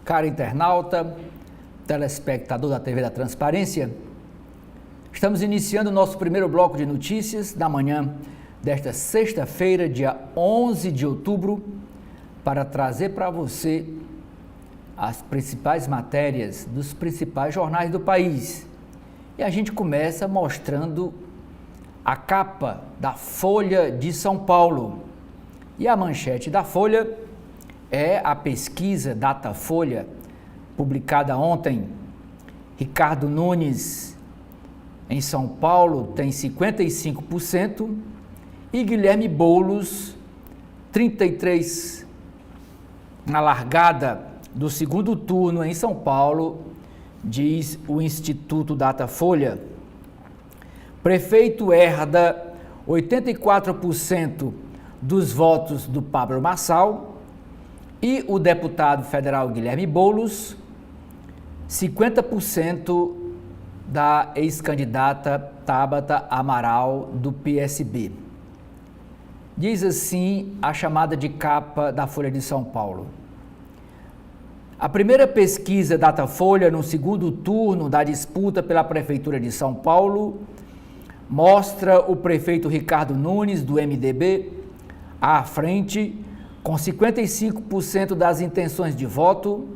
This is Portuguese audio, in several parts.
Caro internauta, telespectador da TV da Transparência, estamos iniciando o nosso primeiro bloco de notícias da manhã desta sexta-feira, dia 11 de outubro, para trazer para você as principais matérias dos principais jornais do país. E a gente começa mostrando a capa da Folha de São Paulo. E a manchete da Folha é a pesquisa Datafolha, publicada ontem. Ricardo Nunes, em São Paulo, tem 55% e Guilherme Boulos, 33%. Na largada do segundo turno em São Paulo, diz o Instituto Datafolha, prefeito herda 84% dos votos do Pablo Marçal e o deputado federal Guilherme Boulos, 50% da ex-candidata Tabata Amaral do PSB. Diz assim a chamada de capa da Folha de São Paulo. A primeira pesquisa Datafolha no segundo turno da disputa pela Prefeitura de São Paulo mostra o prefeito Ricardo Nunes, do MDB, à frente, com 55% das intenções de voto,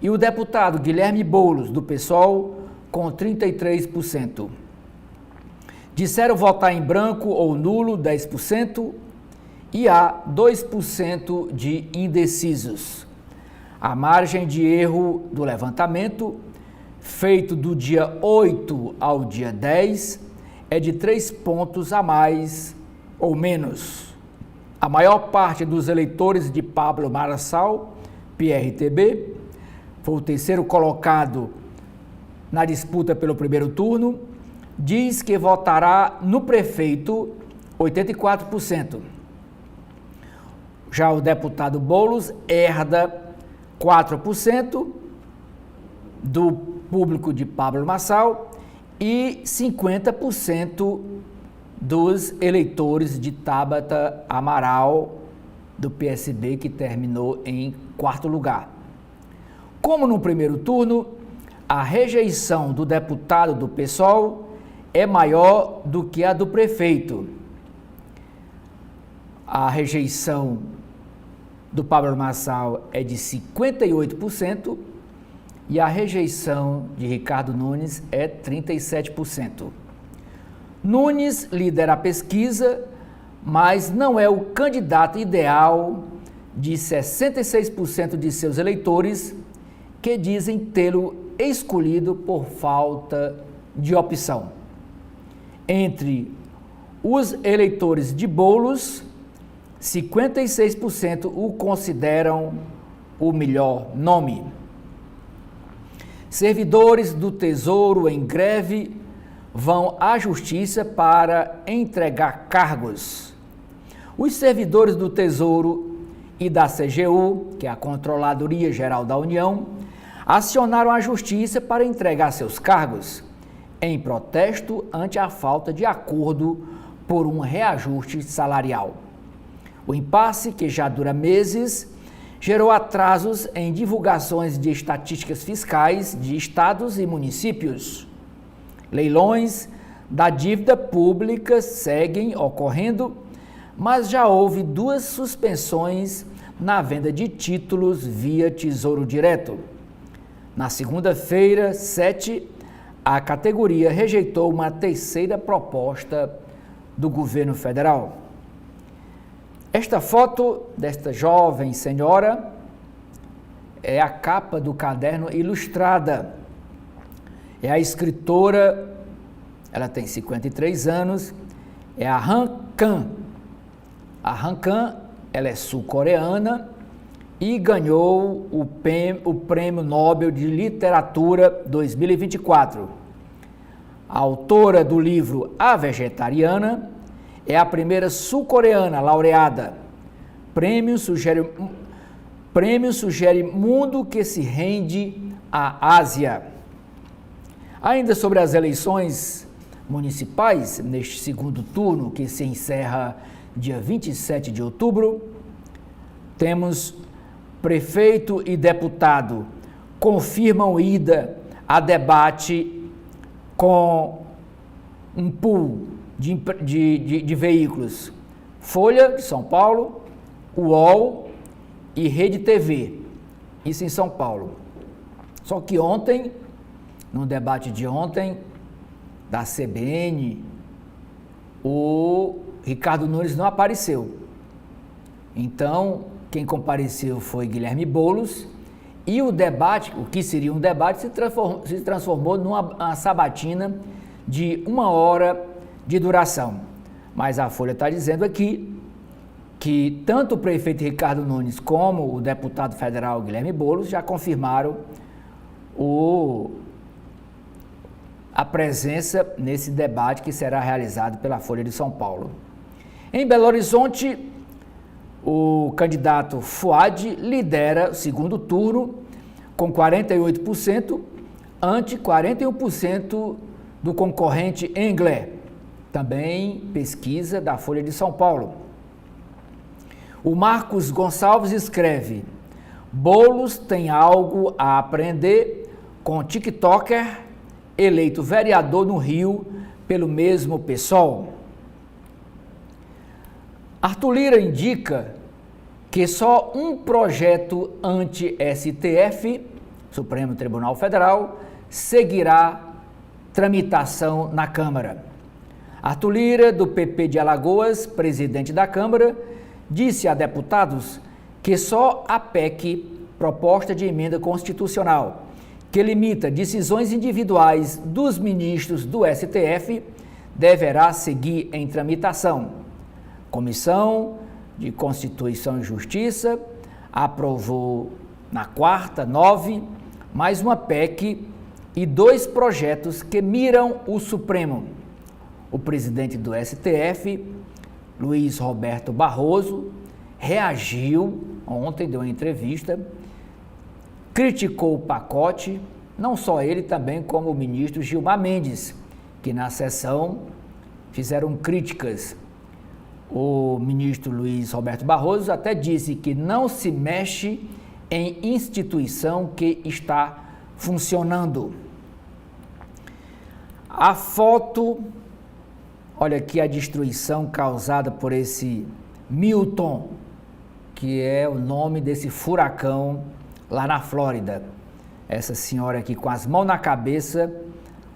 e o deputado Guilherme Boulos, do PSOL, com 33%. Disseram votar em branco ou nulo, 10%, e há 2% de indecisos. A margem de erro do levantamento, feito do dia 8 ao dia 10, é de 3 pontos a mais ou menos. A maior parte dos eleitores de Pablo Marçal, PRTB, foi o terceiro colocado na disputa pelo primeiro turno, diz que votará no prefeito 84%. Já o deputado Boulos herda 4% do público de Pablo Marçal e 50% dos eleitores de Tabata Amaral do PSB, que terminou em quarto lugar. Como no primeiro turno, a rejeição do deputado do PSOL é maior do que a do prefeito. A rejeição do Pablo Marçal é de 58% e a rejeição de Ricardo Nunes é 37%. Nunes lidera a pesquisa, mas não é o candidato ideal de 66% de seus eleitores que dizem tê-lo escolhido por falta de opção. Entre os eleitores de Boulos, 56% o consideram o melhor nome. Servidores do Tesouro em greve vão à Justiça para entregar cargos. Os servidores do Tesouro e da CGU, que é a Controladoria Geral da União, acionaram a Justiça para entregar seus cargos, em protesto ante a falta de acordo por um reajuste salarial. O impasse, que já dura meses, gerou atrasos em divulgações de estatísticas fiscais de estados e municípios. Leilões da dívida pública seguem ocorrendo, mas já houve 2 suspensões na venda de títulos via Tesouro Direto. Na segunda-feira, 7, a categoria rejeitou uma terceira proposta do governo federal. Esta foto desta jovem senhora é a capa do caderno Ilustrada. É a escritora, ela tem 53 anos, é a Han Kang. A Han Kang, ela é sul-coreana e ganhou o Prêmio Nobel de Literatura 2024. A autora do livro A Vegetariana é a primeira sul-coreana laureada. Prêmio sugere mundo que se rende à Ásia. Ainda sobre as eleições municipais, neste segundo turno, que se encerra dia 27 de outubro, temos Prefeito e deputado confirmam ida a debate com um pool de veículos. Folha de São Paulo, UOL e Rede TV. Isso em São Paulo. Só que ontem, no debate de ontem, da CBN, o Ricardo Nunes não apareceu. Então, quem compareceu foi Guilherme Boulos e o debate, o que seria um debate, se transformou numa sabatina de 1 hora de duração. Mas a Folha está dizendo aqui que tanto o prefeito Ricardo Nunes como o deputado federal Guilherme Boulos já confirmaram a presença nesse debate que será realizado pela Folha de São Paulo. Em Belo Horizonte, o candidato Fuad lidera o segundo turno com 48%, ante 41% do concorrente Englé. Também pesquisa da Folha de São Paulo. O Marcos Gonçalves escreve: Boulos tem algo a aprender com TikToker eleito vereador no Rio pelo mesmo PSOL. Arthur Lira indica que só um projeto anti-STF, Supremo Tribunal Federal, seguirá tramitação na Câmara. Arthur Lira, do PP de Alagoas, presidente da Câmara, disse a deputados que só a PEC, proposta de emenda constitucional, que limita decisões individuais dos ministros do STF, deverá seguir em tramitação. Comissão de Constituição e Justiça aprovou na quarta, 9, mais uma PEC e 2 projetos que miram o Supremo. O presidente do STF, Luiz Roberto Barroso, reagiu ontem, deu uma entrevista, criticou o pacote, não só ele, também como o ministro Gilmar Mendes, que na sessão fizeram críticas. O ministro Luiz Roberto Barroso até disse que não se mexe em instituição que está funcionando. A foto, olha aqui a destruição causada por esse Milton, que é o nome desse furacão lá na Flórida. Essa senhora aqui com as mãos na cabeça,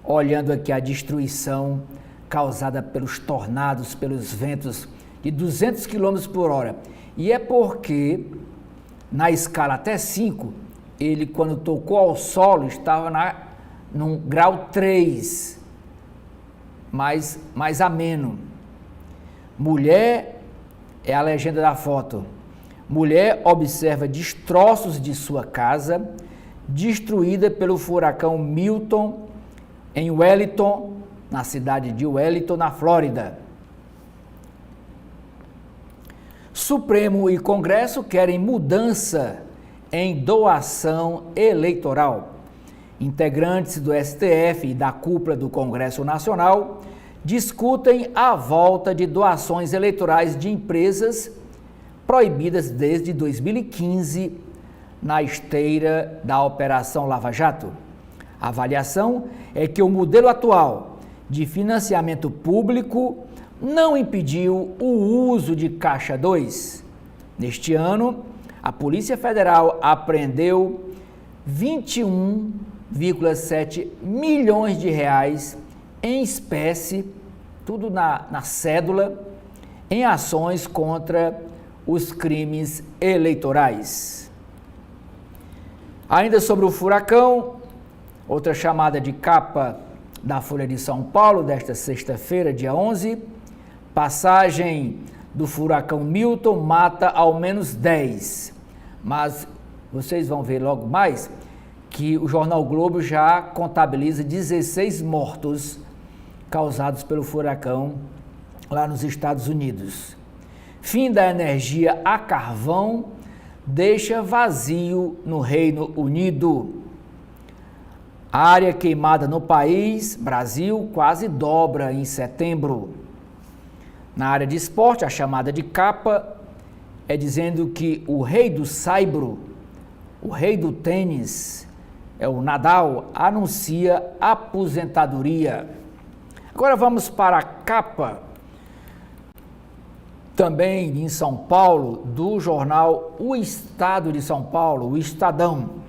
olhando aqui a destruição causada pelos tornados, pelos ventos de 200 km por hora. E é porque, na escala até 5, ele, quando tocou ao solo, estava num grau 3, mais ameno. Mulher, é a legenda da foto. Mulher observa destroços de sua casa, destruída pelo furacão Milton, em Wellington, na cidade de Wellington, na Flórida. Supremo e Congresso querem mudança em doação eleitoral. Integrantes do STF e da cúpula do Congresso Nacional discutem a volta de doações eleitorais de empresas proibidas desde 2015 na esteira da Operação Lava Jato. A avaliação é que o modelo atual de financiamento público não impediu o uso de Caixa 2. Neste ano, a Polícia Federal apreendeu 21,7 milhões de reais em espécie, tudo na cédula, em ações contra os crimes eleitorais. Ainda sobre o furacão, outra chamada de capa da Folha de São Paulo, desta sexta-feira, dia 11, passagem do furacão Milton mata ao menos 10. Mas vocês vão ver logo mais que o jornal Globo já contabiliza 16 mortos causados pelo furacão lá nos Estados Unidos. Fim da energia a carvão deixa vazio no Reino Unido. A área queimada no país, Brasil, quase dobra em setembro. Na área de esporte, a chamada de capa é dizendo que o rei do saibro, o rei do tênis, o Nadal, anuncia aposentadoria. Agora vamos para a capa, também em São Paulo, do jornal O Estado de São Paulo, o Estadão.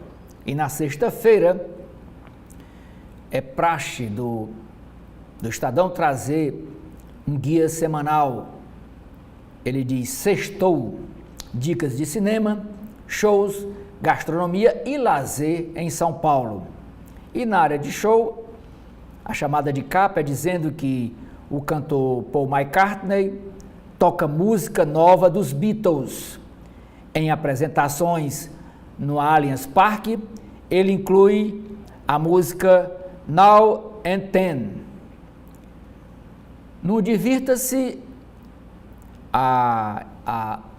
E na sexta-feira, é praxe do Estadão trazer um guia semanal. Ele diz: sextou, dicas de cinema, shows, gastronomia e lazer em São Paulo. E na área de show, a chamada de capa é dizendo que o cantor Paul McCartney toca música nova dos Beatles. Em apresentações no Allianz Parque, ele inclui a música Now and Then. No Divirta-se, a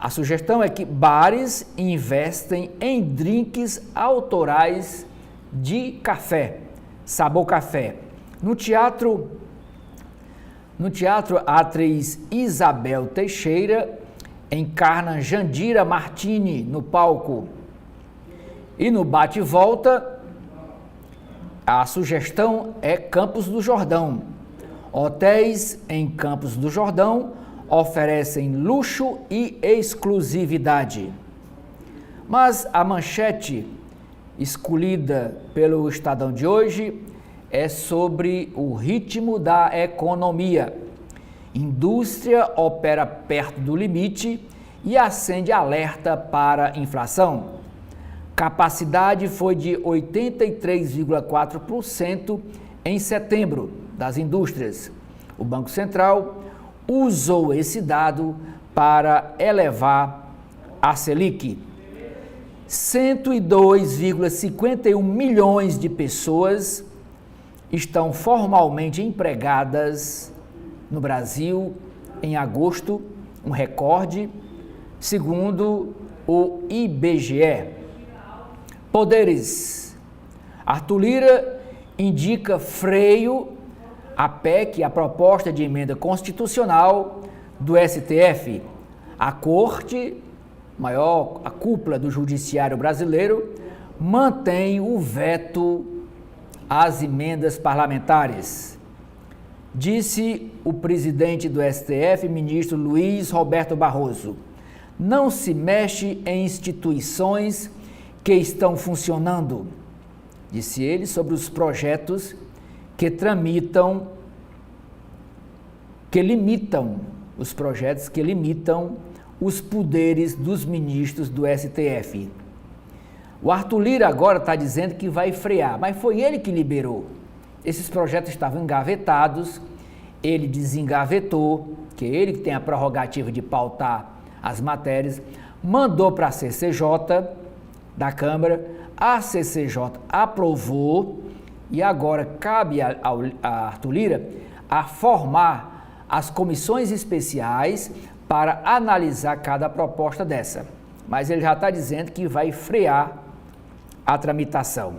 sugestão é que bares investem em drinks autorais de café, sabor café. No teatro, a atriz Isabel Teixeira encarna Jandira Martini no palco. E no bate-volta, a sugestão é Campos do Jordão. Hotéis em Campos do Jordão oferecem luxo e exclusividade. Mas a manchete escolhida pelo Estadão de hoje é sobre o ritmo da economia. Indústria opera perto do limite e acende alerta para inflação. Capacidade foi de 83,4% em setembro das indústrias. O Banco Central usou esse dado para elevar a Selic. 102,51 milhões de pessoas estão formalmente empregadas no Brasil em agosto, um recorde, segundo o IBGE. Poderes. Arthur Lira indica freio à PEC, a proposta de emenda constitucional do STF. A Corte, a cúpula do judiciário brasileiro, mantém o veto às emendas parlamentares. Disse o presidente do STF, ministro Luiz Roberto Barroso: não se mexe em instituições que estão funcionando, disse ele, sobre os projetos que limitam os poderes dos ministros do STF. O Arthur Lira agora está dizendo que vai frear, mas foi ele que liberou. Esses projetos estavam engavetados, ele desengavetou, que é ele que tem a prerrogativa de pautar as matérias, mandou para a CCJ da Câmara, a CCJ aprovou e agora cabe a Arthur Lira a formar as comissões especiais para analisar cada proposta dessa. Mas ele já está dizendo que vai frear a tramitação.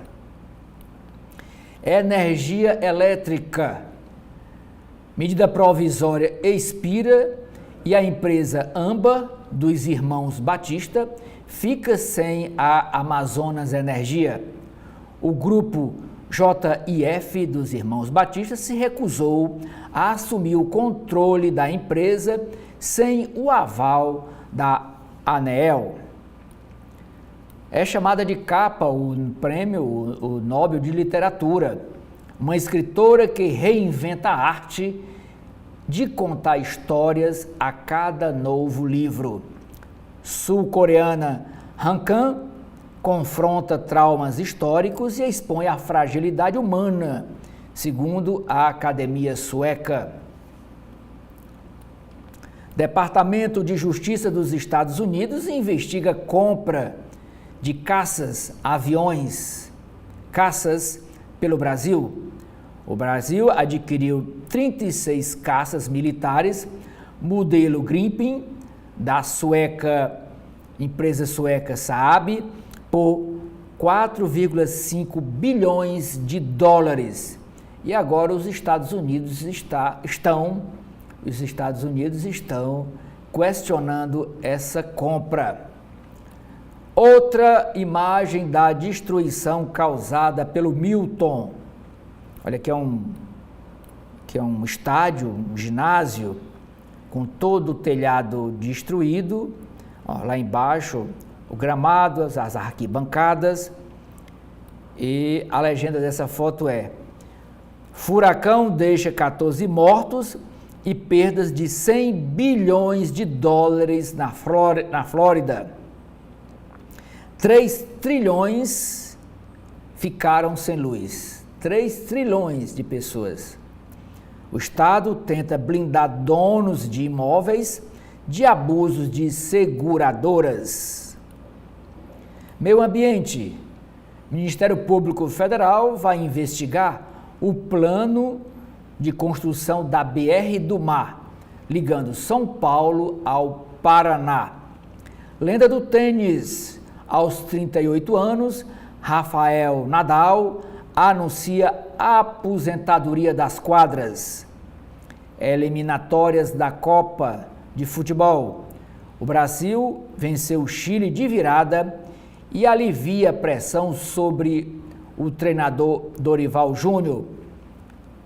Energia elétrica. Medida provisória expira e a empresa Amba, dos irmãos Batista, fica sem a Amazonas Energia. O grupo JIF dos irmãos Batista se recusou a assumir o controle da empresa sem o aval da ANEEL. É chamada de capa o prêmio o Nobel de Literatura, uma escritora que reinventa a arte de contar histórias a cada novo livro. Sul-coreana Han Kang confronta traumas históricos e expõe a fragilidade humana, segundo a Academia Sueca. Departamento de Justiça dos Estados Unidos investiga compra de caças pelo Brasil. O Brasil adquiriu 36 caças militares, modelo Gripen, da empresa sueca Saab, por 4,5 bilhões de dólares. E agora os Estados Unidos estão questionando essa compra. Outra imagem da destruição causada pelo Milton. Olha, aqui é um estádio, um ginásio, com todo o telhado destruído. Ó, lá embaixo, o gramado, as arquibancadas. E a legenda dessa foto é: furacão deixa 14 mortos e perdas de 100 bilhões de dólares na Flórida. 3 trilhões ficaram sem luz. 3 trilhões de pessoas. O Estado tenta blindar donos de imóveis de abusos de seguradoras. Meio Ambiente. Ministério Público Federal vai investigar o plano de construção da BR do Mar, ligando São Paulo ao Paraná. Lenda do tênis. Aos 38 anos, Rafael Nadal anuncia a aposentadoria das quadras. Eliminatórias da Copa de Futebol. O Brasil venceu o Chile de virada e alivia a pressão sobre o treinador Dorival Júnior.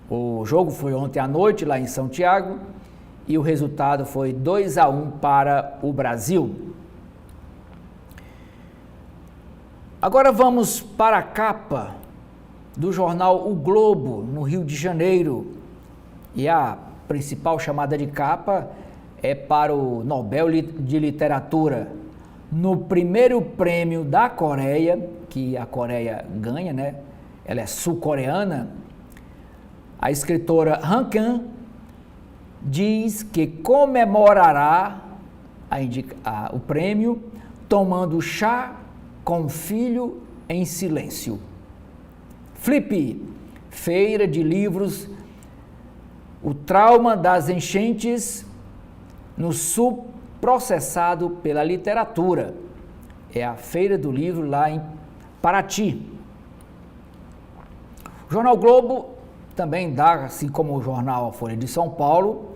O jogo foi ontem à noite lá em São Tiago e o resultado foi 2-1 para o Brasil. Agora vamos para a capa do jornal O Globo, no Rio de Janeiro. E a principal chamada de capa é para o Nobel de Literatura. No primeiro prêmio da Coreia, que a Coreia ganha, né? Ela é sul-coreana. A escritora Han Kang diz que comemorará o prêmio tomando chá com o filho em silêncio. Flip, feira de livros, o trauma das enchentes no sul processado pela literatura. É a feira do livro lá em Paraty. O Jornal Globo também dá, assim como o jornal Folha de São Paulo,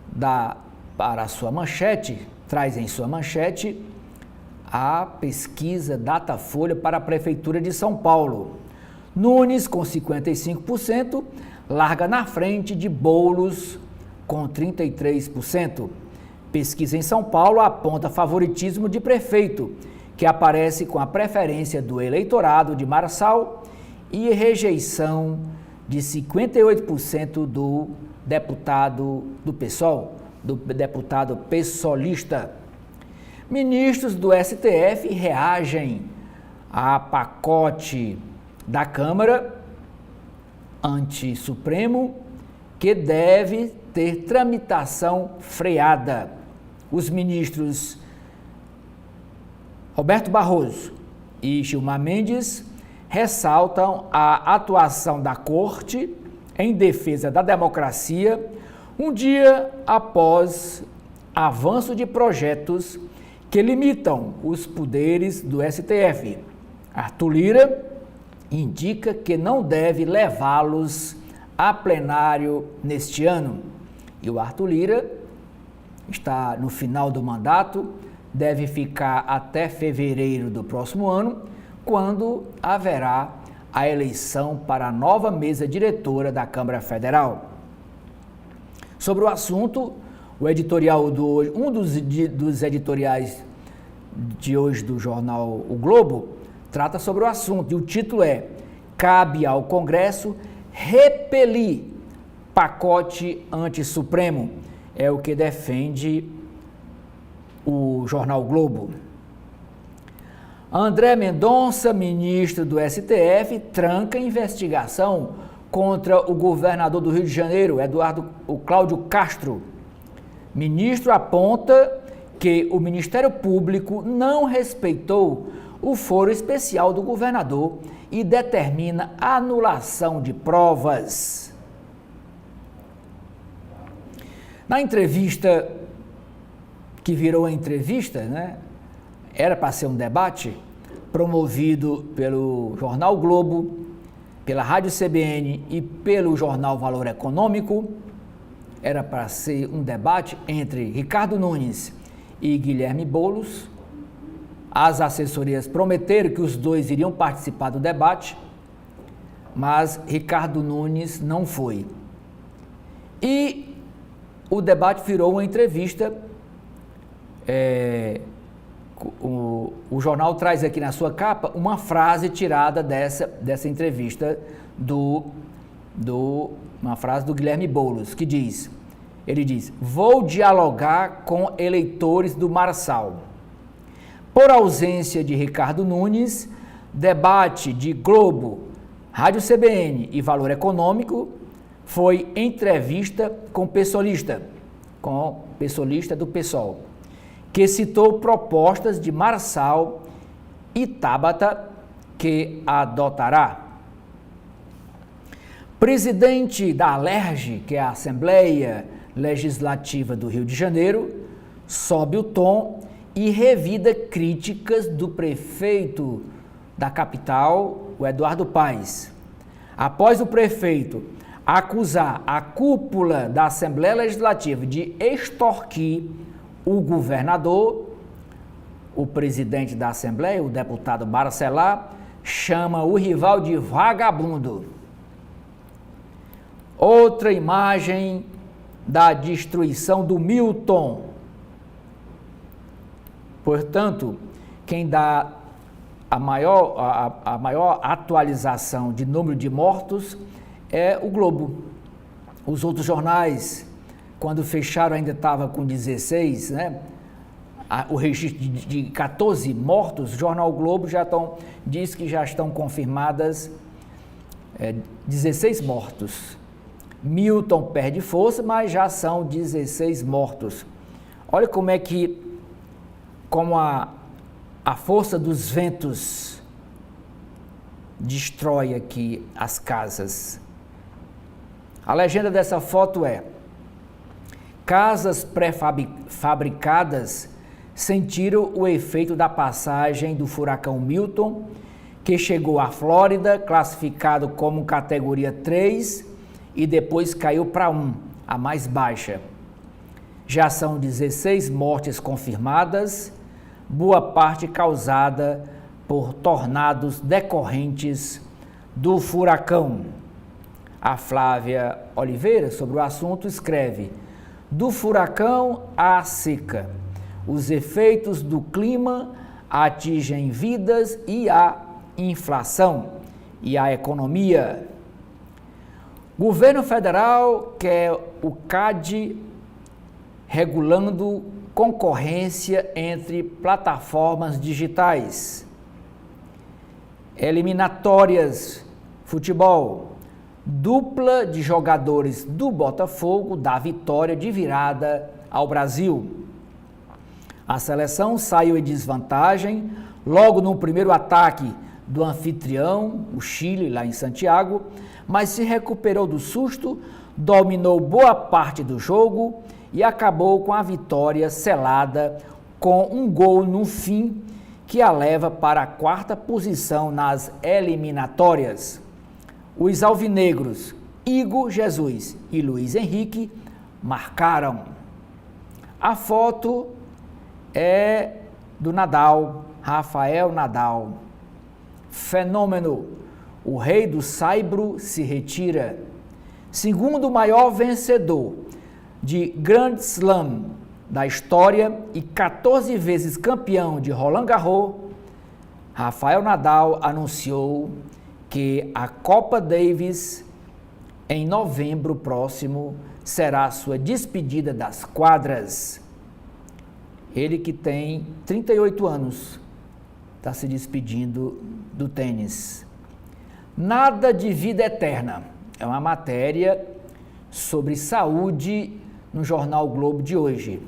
dá para a sua manchete, traz em sua manchete a pesquisa Datafolha para a Prefeitura de São Paulo. Nunes, com 55%, larga na frente de Boulos, com 33%. Pesquisa em São Paulo aponta favoritismo de prefeito, que aparece com a preferência do eleitorado de Marçal e rejeição de 58% do deputado do PSOL, do deputado pessolista. Ministros do STF reagem a pacote da Câmara anti-Supremo que deve ter tramitação freada. Os ministros Roberto Barroso e Gilmar Mendes ressaltam a atuação da Corte em defesa da democracia um dia após avanço de projetos que limitam os poderes do STF. Arthur Lira indica que não deve levá-los a plenário neste ano. E o Arthur Lira está no final do mandato, deve ficar até fevereiro do próximo ano, quando haverá a eleição para a nova mesa diretora da Câmara Federal. Sobre o assunto, o editorial do hoje, um dos editoriais de hoje do jornal O Globo, trata sobre o assunto, e o título é: cabe ao Congresso repelir pacote anti-Supremo. É o que defende o jornal Globo. André Mendonça, ministro do STF, tranca investigação contra o governador do Rio de Janeiro, Cláudio Castro. Ministro aponta que o Ministério Público não respeitou o foro especial do governador e determina a anulação de provas. Na entrevista, que virou entrevista, né? Era para ser um debate, promovido pelo Jornal Globo, pela Rádio CBN e pelo Jornal Valor Econômico. Era para ser um debate entre Ricardo Nunes e Guilherme Boulos. As assessorias prometeram que os dois iriam participar do debate, mas Ricardo Nunes não foi. E o debate virou uma entrevista. O jornal traz aqui na sua capa uma frase tirada dessa entrevista uma frase do Guilherme Boulos, que ele diz: vou dialogar com eleitores do Marçal. Por ausência de Ricardo Nunes, debate de Globo, Rádio CBN e Valor Econômico foi entrevista com pessoalista do PSOL, que citou propostas de Marçal e Tabata que adotará. Presidente da ALERJ, que é a Assembleia Legislativa do Rio de Janeiro, sobe o tom e revida críticas do prefeito da capital, o Eduardo Paes. Após o prefeito acusar a cúpula da Assembleia Legislativa de extorquir o governador, o presidente da Assembleia, o deputado Bacelar, chama o rival de vagabundo. Outra imagem da destruição do Milton. Portanto, quem dá a maior atualização de número de mortos é o Globo. Os outros jornais, quando fecharam, ainda estava com 16, né? O registro de 14 mortos. O jornal Globo diz que já estão confirmadas 16 mortos. Milton perde força, mas já são 16 mortos. Olha como a força dos ventos destrói aqui as casas. A legenda dessa foto é: casas pré-fabricadas sentiram o efeito da passagem do furacão Milton, que chegou à Flórida, classificado como categoria 3, e depois caiu para 1, a mais baixa. Já são 16 mortes confirmadas, boa parte causada por tornados decorrentes do furacão. A Flávia Oliveira, sobre o assunto, escreve: do furacão à seca, os efeitos do clima atingem vidas e a inflação e a economia. Governo federal quer o CAD regulando concorrência entre plataformas digitais. Eliminatórias, futebol. Dupla de jogadores do Botafogo dá vitória de virada ao Brasil. A seleção saiu em desvantagem logo no primeiro ataque do anfitrião, o Chile, lá em Santiago, mas se recuperou do susto, dominou boa parte do jogo e acabou com a vitória selada com um gol no fim que a leva para a 4ª posição nas eliminatórias. Os alvinegros Igor Jesus e Luiz Henrique marcaram. A foto é do Nadal, Rafael Nadal. Fenômeno, o rei do saibro se retira. Segundo maior vencedor de Grand Slam da história e 14 vezes campeão de Roland Garros, Rafael Nadal anunciou que a Copa Davis, em novembro próximo, será sua despedida das quadras. Ele que tem 38 anos, está se despedindo do tênis. Nada de vida eterna. É uma matéria sobre saúde no jornal Globo de hoje.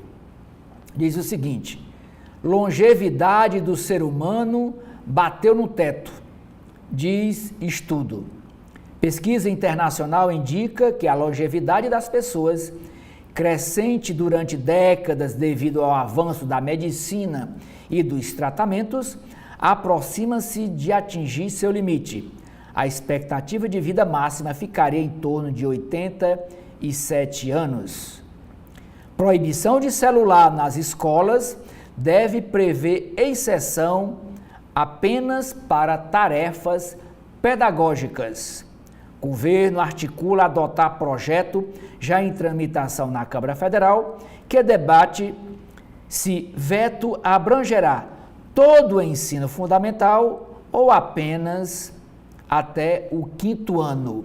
Diz o seguinte: longevidade do ser humano bateu no teto, diz estudo. Pesquisa internacional indica que a longevidade das pessoas, crescente durante décadas devido ao avanço da medicina e dos tratamentos, aproxima-se de atingir seu limite. A expectativa de vida máxima ficaria em torno de 87 anos. Proibição de celular nas escolas deve prever exceção apenas para tarefas pedagógicas. O governo articula adotar projeto já em tramitação na Câmara Federal, que debate se veto abrangerá todo o ensino fundamental ou apenas até o 5º ano.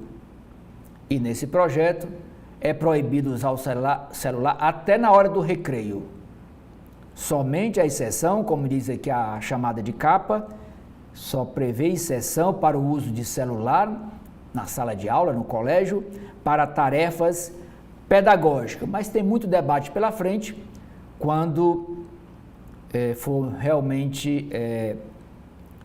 E nesse projeto é proibido usar o celular até na hora do recreio. Somente a exceção, como diz aqui a chamada de capa, só prevê exceção para o uso de celular na sala de aula, no colégio, para tarefas pedagógicas. Mas tem muito debate pela frente quando for realmente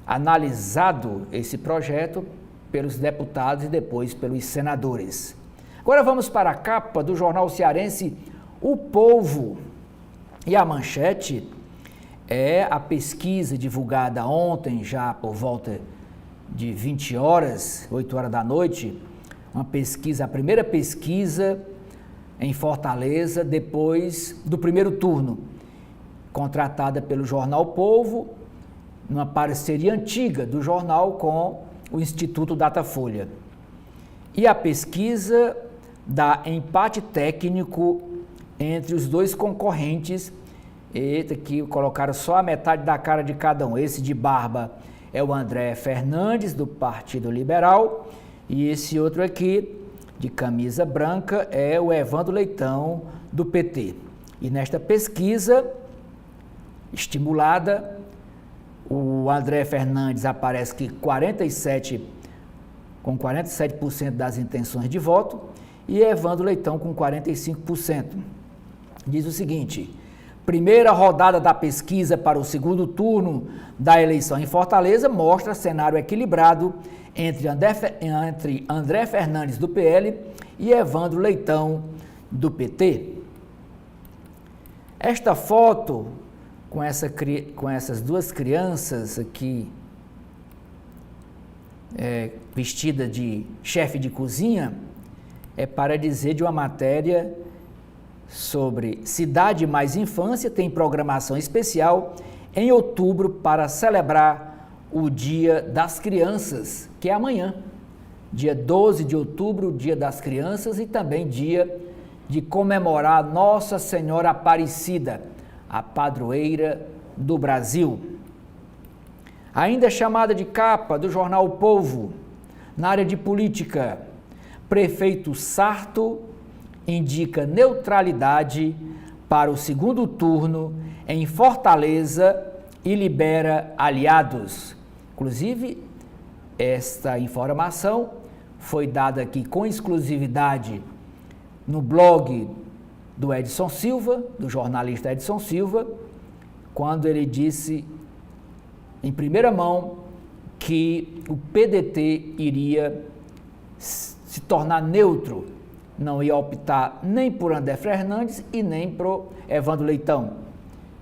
analisado esse projeto pelos deputados e depois pelos senadores. Agora vamos para a capa do jornal cearense O Povo. E a manchete é a pesquisa divulgada ontem, já por volta de 20 horas, 8 horas da noite, uma pesquisa, a primeira pesquisa em Fortaleza depois do primeiro turno, contratada pelo jornal Povo, numa parceria antiga do jornal com o Instituto Datafolha. E a pesquisa dá empate técnico entre os dois concorrentes. Eita, que colocaram só a metade da cara de cada um. Esse de barba é o André Fernandes, do Partido Liberal, e esse outro aqui, de camisa branca, é o Evandro Leitão, do PT. E nesta pesquisa estimulada, o André Fernandes aparece que com 47% das intenções de voto, e Evandro Leitão com 45%. Diz o seguinte: primeira rodada da pesquisa para o segundo turno da eleição em Fortaleza mostra cenário equilibrado entre André Fernandes, do PL, e Evandro Leitão, do PT. Esta foto com essas duas crianças aqui, vestida de chefe de cozinha, é para dizer de uma matéria sobre Cidade Mais Infância, tem programação especial em outubro para celebrar o Dia das Crianças, que é amanhã, dia 12 de outubro, Dia das Crianças, e também dia de comemorar Nossa Senhora Aparecida, a padroeira do Brasil. Ainda chamada de capa do jornal O Povo, na área de política, prefeito Sarto indica neutralidade para o segundo turno em Fortaleza e libera aliados. Inclusive, esta informação foi dada aqui com exclusividade no blog do Edson Silva, do jornalista Edson Silva, quando ele disse em primeira mão que o PDT iria se tornar neutro, não ia optar nem por André Fernandes e nem por Evandro Leitão.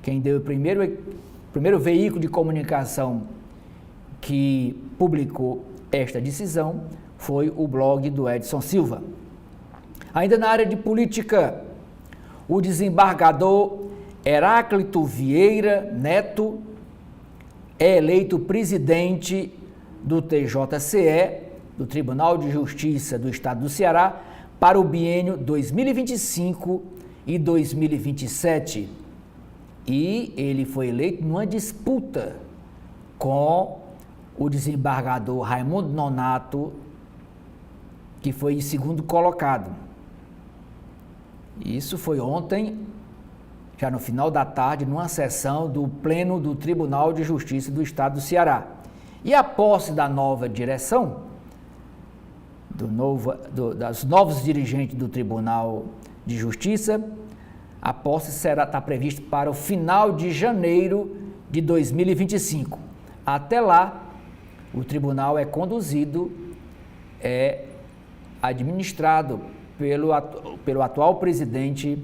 Quem deu o primeiro veículo de comunicação que publicou esta decisão foi o blog do Edson Silva. Ainda na área de política, o desembargador Heráclito Vieira Neto é eleito presidente do TJCE, do Tribunal de Justiça do Estado do Ceará, para o biênio 2025 e 2027. E ele foi eleito numa disputa com o desembargador Raimundo Nonato, que foi em segundo colocado. Isso foi ontem, já no final da tarde, numa sessão do Pleno do Tribunal de Justiça do Estado do Ceará. E a posse da nova direção, dos novos dirigentes do Tribunal de Justiça, a posse está prevista para o final de janeiro de 2025. Até lá, o tribunal é conduzido, administrado pelo atual presidente,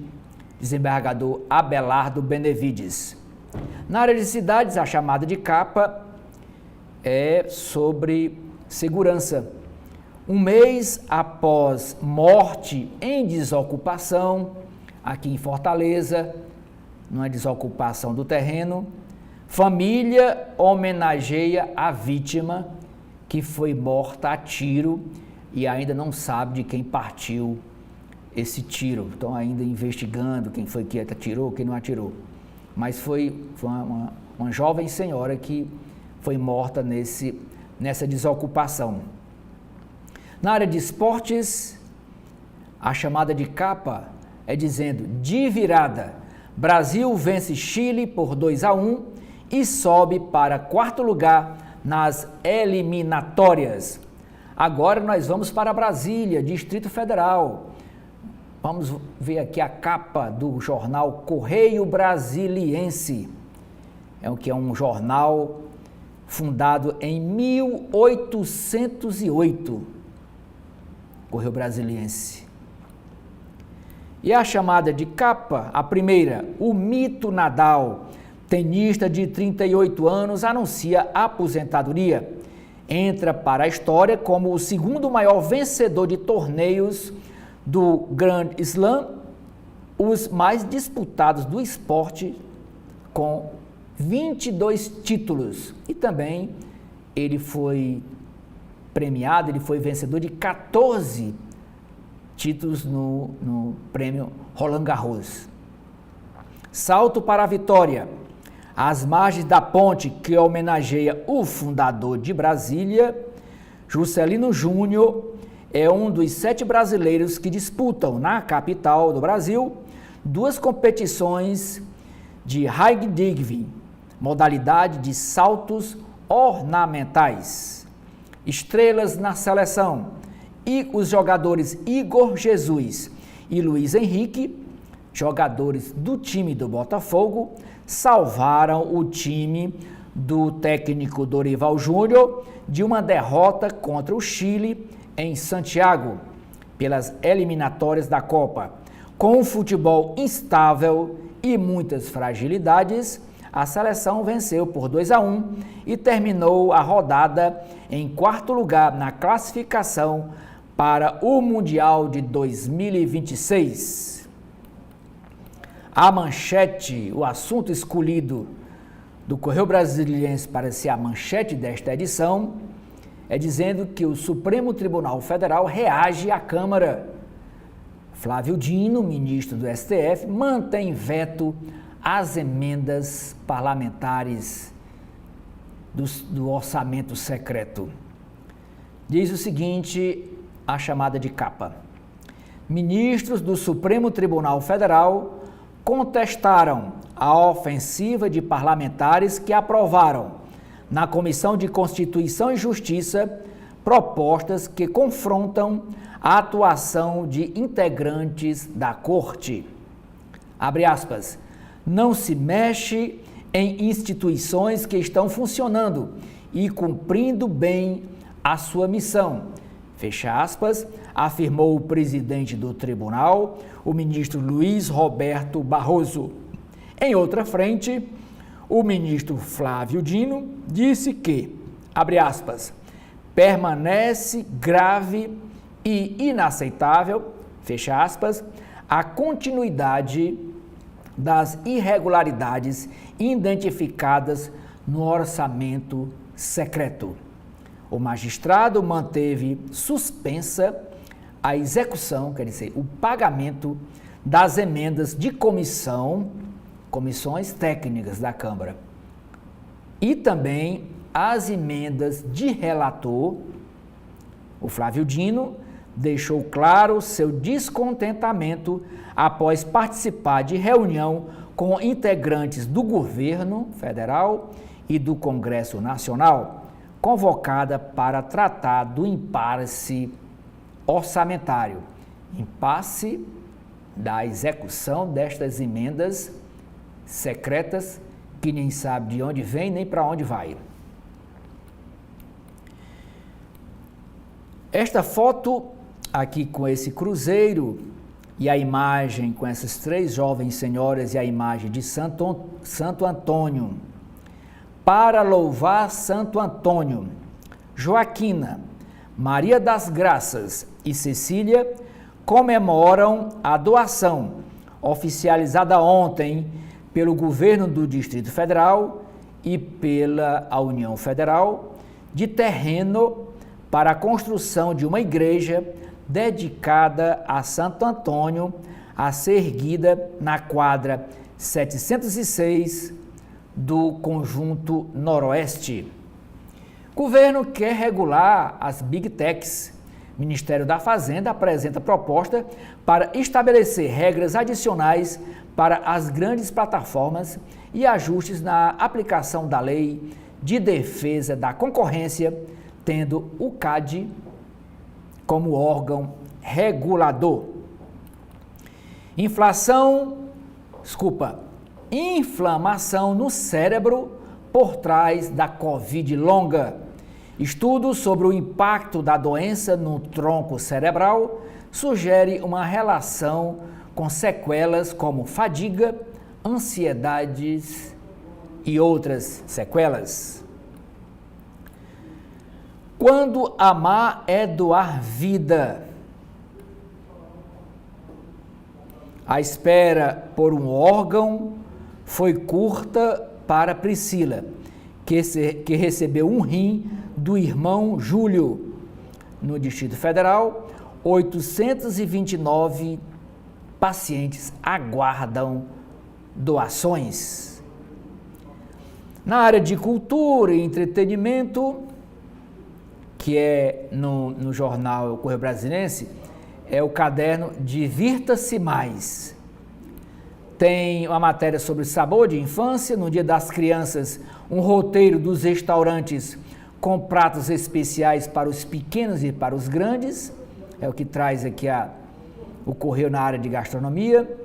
desembargador Abelardo Benevides. Na área de cidades, a chamada de capa é sobre segurança. Um mês após morte em desocupação, aqui em Fortaleza, numa desocupação do terreno. Família homenageia a vítima que foi morta a tiro e ainda não sabe de quem partiu esse tiro. Estão ainda investigando quem foi que atirou, quem não atirou. Mas foi uma jovem senhora que foi morta nessa desocupação. Na área de esportes, a chamada de capa é dizendo: de virada, Brasil vence Chile por 2-1 e sobe para quarto lugar nas eliminatórias. Agora nós vamos para Brasília, Distrito Federal. Vamos ver aqui a capa do jornal Correio Brasiliense. É um jornal fundado em 1808. Correio Brasiliense. E a chamada de capa, a primeira: o mito Nadal, tenista de 38 anos, anuncia aposentadoria. Entra para a história como o segundo maior vencedor de torneios do Grand Slam, os mais disputados do esporte, com 22 títulos. E também ele foi premiado, ele foi vencedor de 14 títulos no prêmio Roland Garros. Salto para a vitória. Às margens da ponte que homenageia o fundador de Brasília, Juscelino Júnior é um dos 7 brasileiros que disputam na capital do Brasil 2 competições de high diving, modalidade de saltos ornamentais. Estrelas na seleção e os jogadores Igor Jesus e Luiz Henrique, jogadores do time do Botafogo, salvaram o time do técnico Dorival Júnior de uma derrota contra o Chile em Santiago, pelas eliminatórias da Copa. Com um futebol instável e muitas fragilidades, a seleção venceu por 2-1 e terminou a rodada em quarto lugar na classificação para o Mundial de 2026. A manchete, o assunto escolhido do Correio Brasiliense para ser a manchete desta edição, é dizendo que o Supremo Tribunal Federal reage à Câmara. Flávio Dino, ministro do STF, mantém veto às emendas parlamentares do orçamento secreto. Diz o seguinte, a chamada de capa: ministros do Supremo Tribunal Federal contestaram a ofensiva de parlamentares que aprovaram, na Comissão de Constituição e Justiça, propostas que confrontam a atuação de integrantes da Corte. Abre aspas. Não se mexe em instituições que estão funcionando e cumprindo bem a sua missão. Fecha aspas, afirmou o presidente do tribunal, o ministro Luiz Roberto Barroso. Em outra frente, o ministro Flávio Dino disse que, abre aspas, permanece grave e inaceitável, fecha aspas, a continuidade das irregularidades identificadas no orçamento secreto. O magistrado manteve suspensa a execução, quer dizer, o pagamento das emendas de comissões técnicas da Câmara, e também as emendas de relator. O Flávio Dino deixou claro seu descontentamento após participar de reunião com integrantes do governo federal e do Congresso Nacional, convocada para tratar do impasse orçamentário, impasse da execução destas emendas secretas que nem sabe de onde vem nem para onde vai. Esta foto aqui com esse cruzeiro e a imagem com essas 3 jovens senhoras e a imagem de Santo Antônio. Para louvar Santo Antônio, Joaquina, Maria das Graças e Cecília comemoram a doação, oficializada ontem pelo governo do Distrito Federal e pela União Federal de terreno para a construção de uma igreja dedicada a Santo Antônio, a ser erguida na quadra 706 do Conjunto Noroeste. Governo quer regular as Big Techs. Ministério da Fazenda apresenta proposta para estabelecer regras adicionais para as grandes plataformas e ajustes na aplicação da Lei de Defesa da Concorrência, tendo o CAD como órgão regulador. Inflamação no cérebro por trás da Covid longa. Estudo sobre o impacto da doença no tronco cerebral sugere uma relação com sequelas como fadiga, ansiedades e outras sequelas. Quando amar é doar vida. A espera por um órgão foi curta para Priscila, que recebeu um rim do irmão Júlio. No Distrito Federal, 829 pacientes aguardam doações. Na área de cultura e entretenimento, que é no jornal Correio Brasiliense, é o caderno Divirta-se Mais. Tem uma matéria sobre sabor de infância, no Dia das Crianças, um roteiro dos restaurantes com pratos especiais para os pequenos e para os grandes, é o que traz aqui o Correio na área de gastronomia.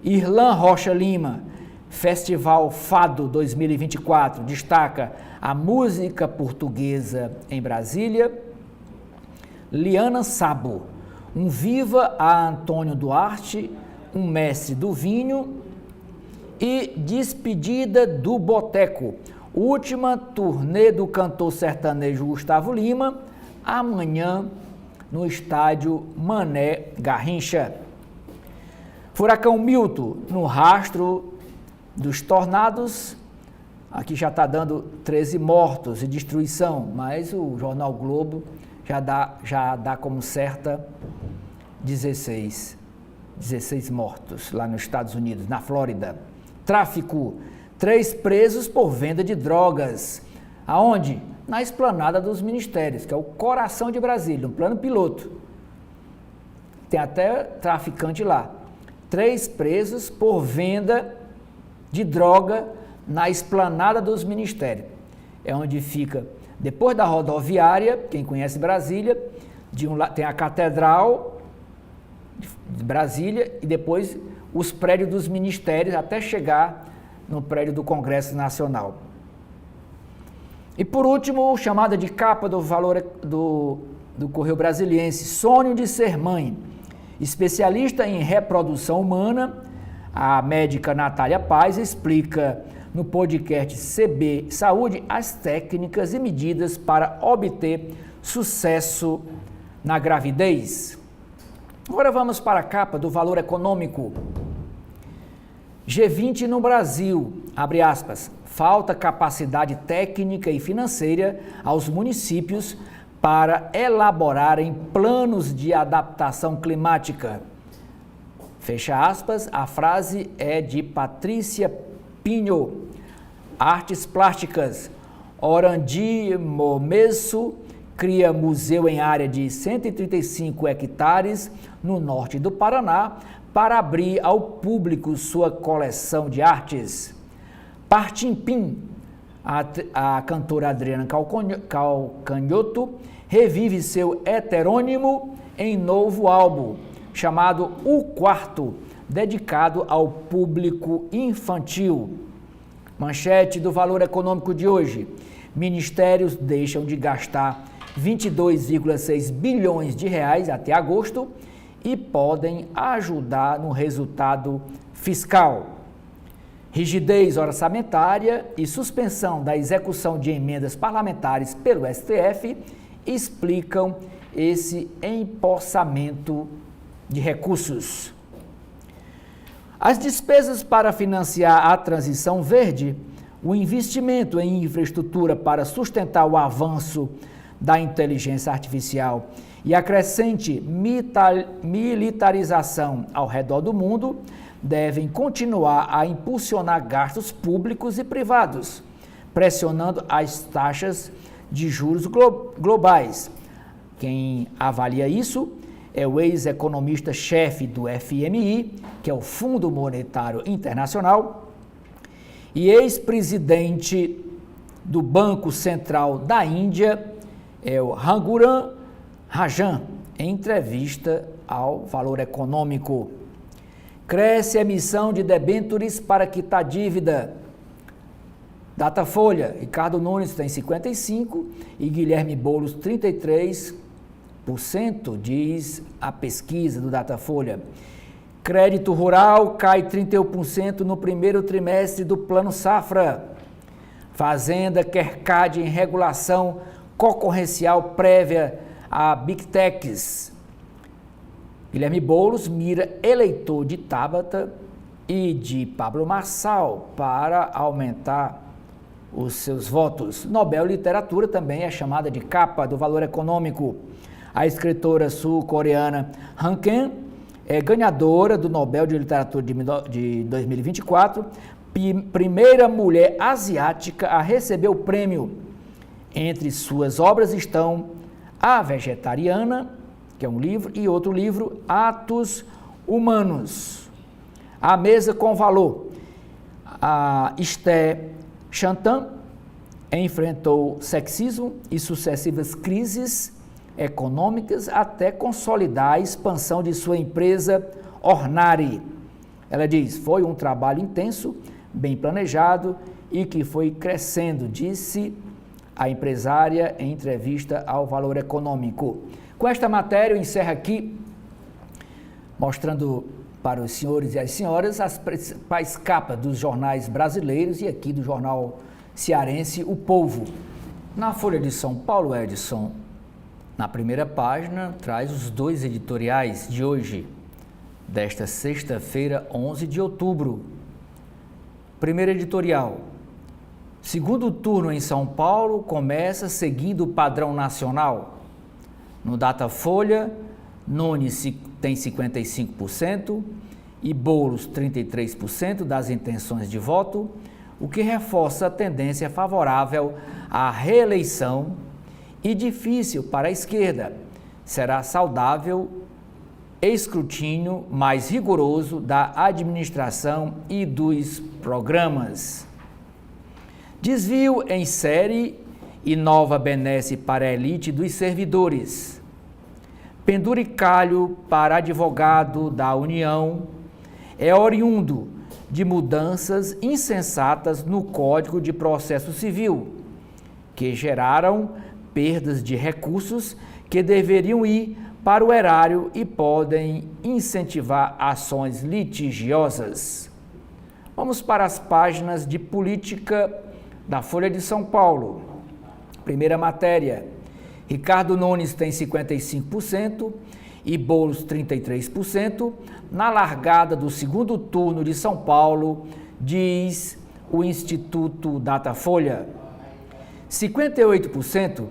Irlan Rocha Lima, Festival Fado 2024, destaca a música portuguesa em Brasília. Liana Sabo, um viva a Antônio Duarte, um mestre do vinho. E despedida do Boteco, última turnê do cantor sertanejo Gustavo Lima, amanhã no estádio Mané Garrincha. Furacão Milton, no rastro dos tornados, aqui já está dando 13 mortos e destruição, mas o Jornal Globo já dá como certa 16 mortos lá nos Estados Unidos, na Flórida. Tráfico, 3 presos por venda de drogas. Aonde? Na esplanada dos ministérios, que é o coração de Brasília, um plano piloto. Tem até traficante lá. 3 presos por venda de droga na esplanada dos ministérios. É onde fica, depois da rodoviária, quem conhece Brasília, tem a Catedral de Brasília e depois os prédios dos ministérios até chegar no prédio do Congresso Nacional. E por último, chamada de capa do valor do Correio Brasiliense, sonho de ser mãe. Especialista em reprodução humana, a médica Natália Paz explica no podcast CB Saúde as técnicas e medidas para obter sucesso na gravidez. Agora vamos para a capa do Valor Econômico. G20 no Brasil, abre aspas, falta capacidade técnica e financeira aos municípios para elaborarem planos de adaptação climática. Fecha aspas, a frase é de Patrícia Pinho. Artes plásticas, Orandi Momesso cria museu em área de 135 hectares no norte do Paraná para abrir ao público sua coleção de artes. Partimpim, a cantora Adriana Calcanhoto revive seu heterônimo em novo álbum, chamado O Quarto, dedicado ao público infantil. Manchete do Valor Econômico de hoje. Ministérios deixam de gastar 22,6 bilhões de reais até agosto e podem ajudar no resultado fiscal. Rigidez orçamentária e suspensão da execução de emendas parlamentares pelo STF explicam esse empossamento de recursos. As despesas para financiar a transição verde, o investimento em infraestrutura para sustentar o avanço da inteligência artificial e a crescente militarização ao redor do mundo devem continuar a impulsionar gastos públicos e privados, pressionando as taxas de juros globais. Quem avalia isso é o ex-economista-chefe do FMI, que é o Fundo Monetário Internacional, e ex-presidente do Banco Central da Índia, é o Raghuram Rajan, em entrevista ao Valor Econômico. Cresce a emissão de debêntures para quitar dívida. Datafolha, Ricardo Nunes tem 55% e Guilherme Boulos 33%, diz a pesquisa do Datafolha. Crédito rural cai 31% no primeiro trimestre do Plano Safra. Fazenda quer CAD em regulação concorrencial prévia a Big Techs. Guilherme Boulos mira eleitor de Tabata e de Pablo Marçal para aumentar os seus votos. Nobel Literatura também é chamada de capa do Valor Econômico. A escritora sul-coreana Han Kang é ganhadora do Nobel de Literatura de 2024, primeira mulher asiática a receber o prêmio. Entre suas obras estão A Vegetariana, que é um livro, e outro livro, Atos Humanos. A Mesa com Valor. A Esther Chantan enfrentou sexismo e sucessivas crises econômicas até consolidar a expansão de sua empresa Ornari. Ela diz, foi um trabalho intenso, bem planejado e que foi crescendo, disse a empresária em entrevista ao Valor Econômico. Com esta matéria eu encerro aqui, mostrando para os senhores e as senhoras as principais capas dos jornais brasileiros e aqui do jornal cearense O Povo. Na Folha de São Paulo, Edson, na primeira página, traz os dois editoriais de hoje, desta sexta-feira, 11 de outubro. Primeiro editorial. Segundo turno em São Paulo começa seguindo o padrão nacional. No Datafolha, Nunes tem 55% e Boulos 33% das intenções de voto, o que reforça a tendência favorável à reeleição e difícil para a esquerda. Será saudável escrutínio mais rigoroso da administração e dos programas. Desvio em série e nova benesse para a elite dos servidores. Penduricalho para advogado da União é oriundo de mudanças insensatas no Código de Processo Civil, que geraram perdas de recursos que deveriam ir para o erário e podem incentivar ações litigiosas. Vamos para as páginas de política da Folha de São Paulo. Primeira matéria, Ricardo Nunes tem 55% e Boulos 33%. Na largada do segundo turno de São Paulo, diz o Instituto Datafolha. 58%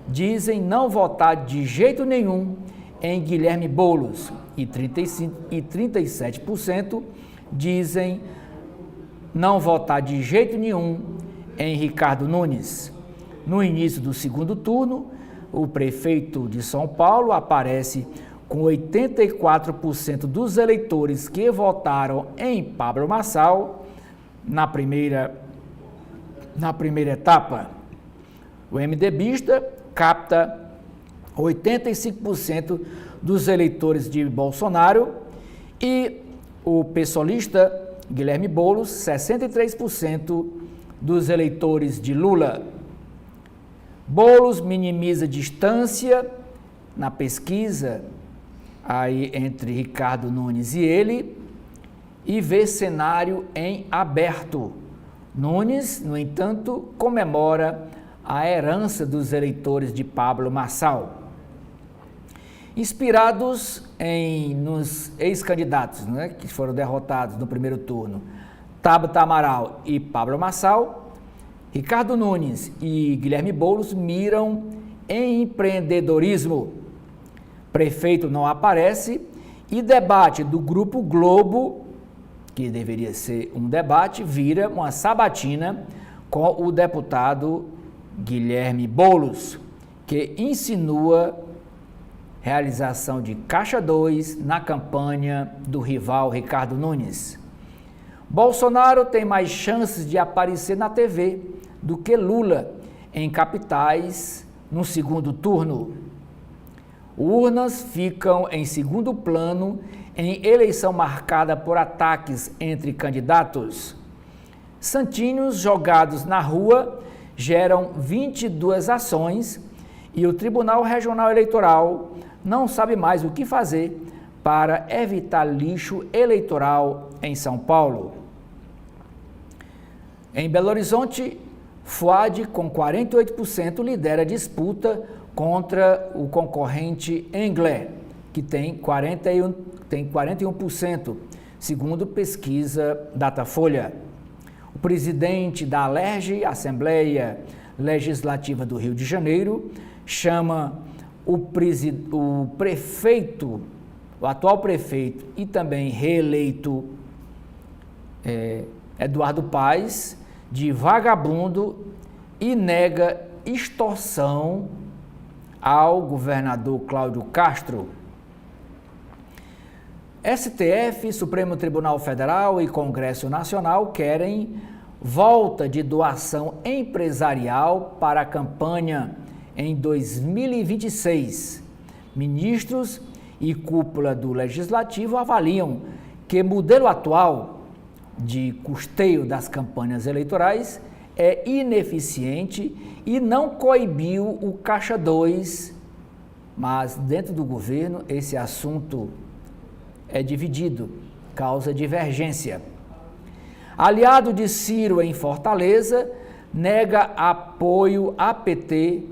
dizem não votar de jeito nenhum em Guilherme Boulos e 37% dizem não votar de jeito nenhum em Ricardo Nunes. No início do segundo turno, o prefeito de São Paulo aparece com 84% dos eleitores que votaram em Pablo Marçal na primeira etapa. O MDBista capta 85% dos eleitores de Bolsonaro e o pessoalista Guilherme Boulos, 63% dos eleitores de Lula. Boulos minimiza distância na pesquisa aí entre Ricardo Nunes e ele e vê cenário em aberto. Nunes, no entanto, comemora a herança dos eleitores de Pablo Marçal. Inspirados nos ex-candidatos, né, que foram derrotados no primeiro turno, Tabata Amaral e Pablo Marçal, Ricardo Nunes e Guilherme Boulos miram em empreendedorismo. Prefeito não aparece e debate do Grupo Globo, que deveria ser um debate, vira uma sabatina com o deputado Guilherme Boulos, que insinua realização de Caixa 2 na campanha do rival Ricardo Nunes. Bolsonaro tem mais chances de aparecer na TV do que Lula em capitais no segundo turno. Urnas ficam em segundo plano em eleição marcada por ataques entre candidatos. Santinhos jogados na rua geram 22 ações e o Tribunal Regional Eleitoral não sabe mais o que fazer para evitar lixo eleitoral em São Paulo. Em Belo Horizonte, Fuad, com 48%, lidera a disputa contra o concorrente Engler, que tem 41%, segundo pesquisa Datafolha. O presidente da ALERJ, Assembleia Legislativa do Rio de Janeiro, chama o atual prefeito e também reeleito Eduardo Paes de vagabundo e nega extorsão ao governador Cláudio Castro. STF, Supremo Tribunal Federal e Congresso Nacional querem volta de doação empresarial para a campanha em 2026. Ministros e cúpula do Legislativo avaliam que o modelo atual de custeio das campanhas eleitorais é ineficiente e não coibiu o Caixa 2, mas dentro do governo esse assunto é dividido, causa divergência. Aliado de Ciro em Fortaleza, nega apoio a PT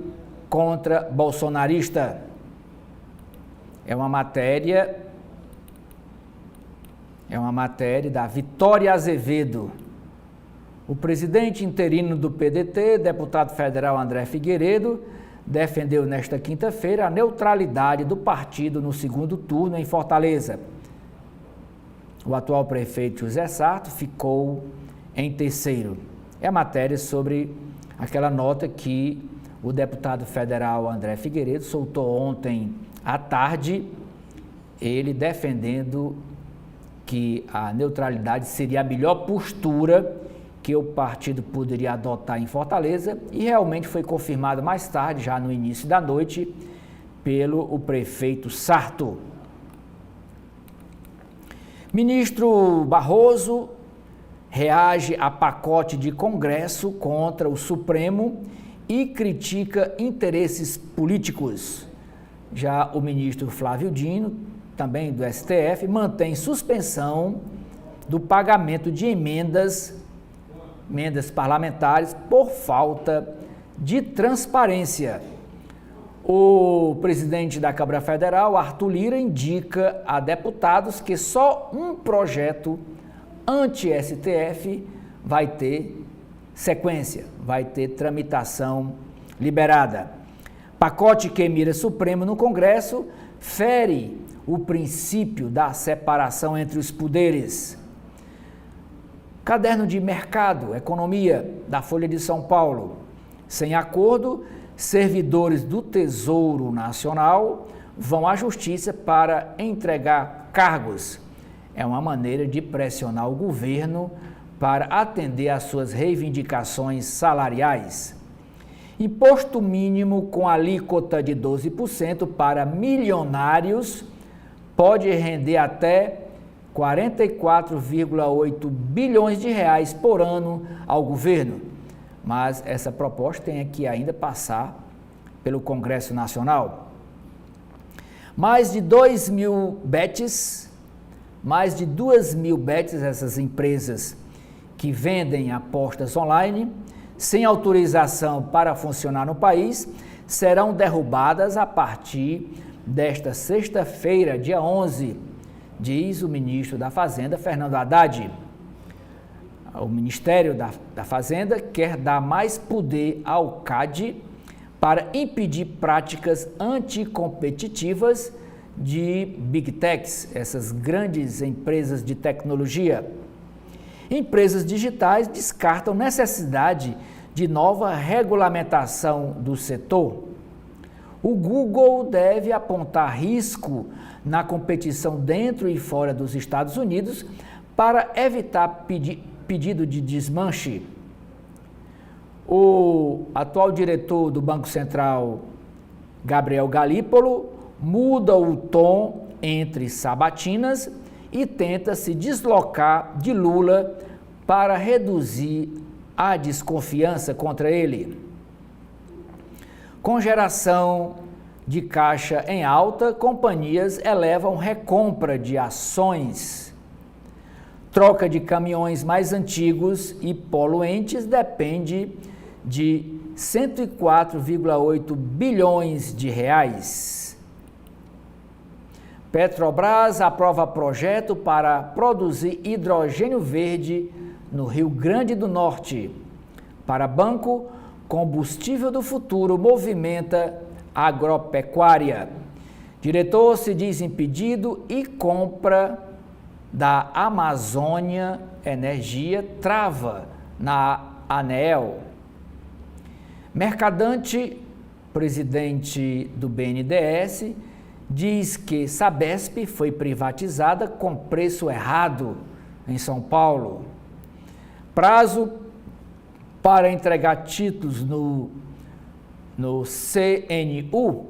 contra bolsonarista. É uma matéria da Vitória Azevedo. O presidente interino do PDT, deputado federal André Figueiredo, defendeu nesta quinta-feira a neutralidade do partido no segundo turno em Fortaleza. O atual prefeito José Sarto ficou em terceiro. É a matéria sobre aquela nota que o deputado federal André Figueiredo soltou ontem à tarde, ele defendendo que a neutralidade seria a melhor postura que o partido poderia adotar em Fortaleza e realmente foi confirmado mais tarde, já no início da noite, pelo prefeito Sarto. Ministro Barroso reage a pacote de Congresso contra o Supremo e critica interesses políticos. Já o ministro Flávio Dino, também do STF, mantém suspensão do pagamento de emendas parlamentares por falta de transparência. O presidente da Câmara Federal, Arthur Lira, indica a deputados que só um projeto anti-STF vai ter sequência, vai ter tramitação liberada. Pacote que mira Supremo no Congresso fere o princípio da separação entre os poderes. Caderno de Mercado, Economia, da Folha de São Paulo. Sem acordo, servidores do Tesouro Nacional vão à Justiça para entregar cargos. É uma maneira de pressionar o governo para atender às suas reivindicações salariais. Imposto mínimo com alíquota de 12% para milionários pode render até 44,8 bilhões de reais por ano ao governo. Mas essa proposta tem que ainda passar pelo Congresso Nacional. Mais de 2.000 bets, essas empresas que vendem apostas online, sem autorização para funcionar no país, serão derrubadas a partir desta sexta-feira, dia 11, diz o ministro da Fazenda, Fernando Haddad. O Ministério da Fazenda quer dar mais poder ao CAD para impedir práticas anticompetitivas de Big Techs, essas grandes empresas de tecnologia. Empresas digitais descartam necessidade de nova regulamentação do setor. O Google deve apontar risco na competição dentro e fora dos Estados Unidos para evitar pedido de desmanche. O atual diretor do Banco Central, Gabriel Galípolo, muda o tom entre sabatinas e tenta se deslocar de Lula para reduzir a desconfiança contra ele. Com geração de caixa em alta, companhias elevam recompra de ações. Troca de caminhões mais antigos e poluentes depende de 104,8 bilhões de reais. Petrobras aprova projeto para produzir hidrogênio verde no Rio Grande do Norte. Para banco, combustível do futuro movimenta agropecuária. Diretor se diz impedido e compra da Amazônia Energia trava na ANEEL. Mercadante, presidente do BNDES, diz que Sabesp foi privatizada com preço errado em São Paulo. Prazo para entregar títulos no CNU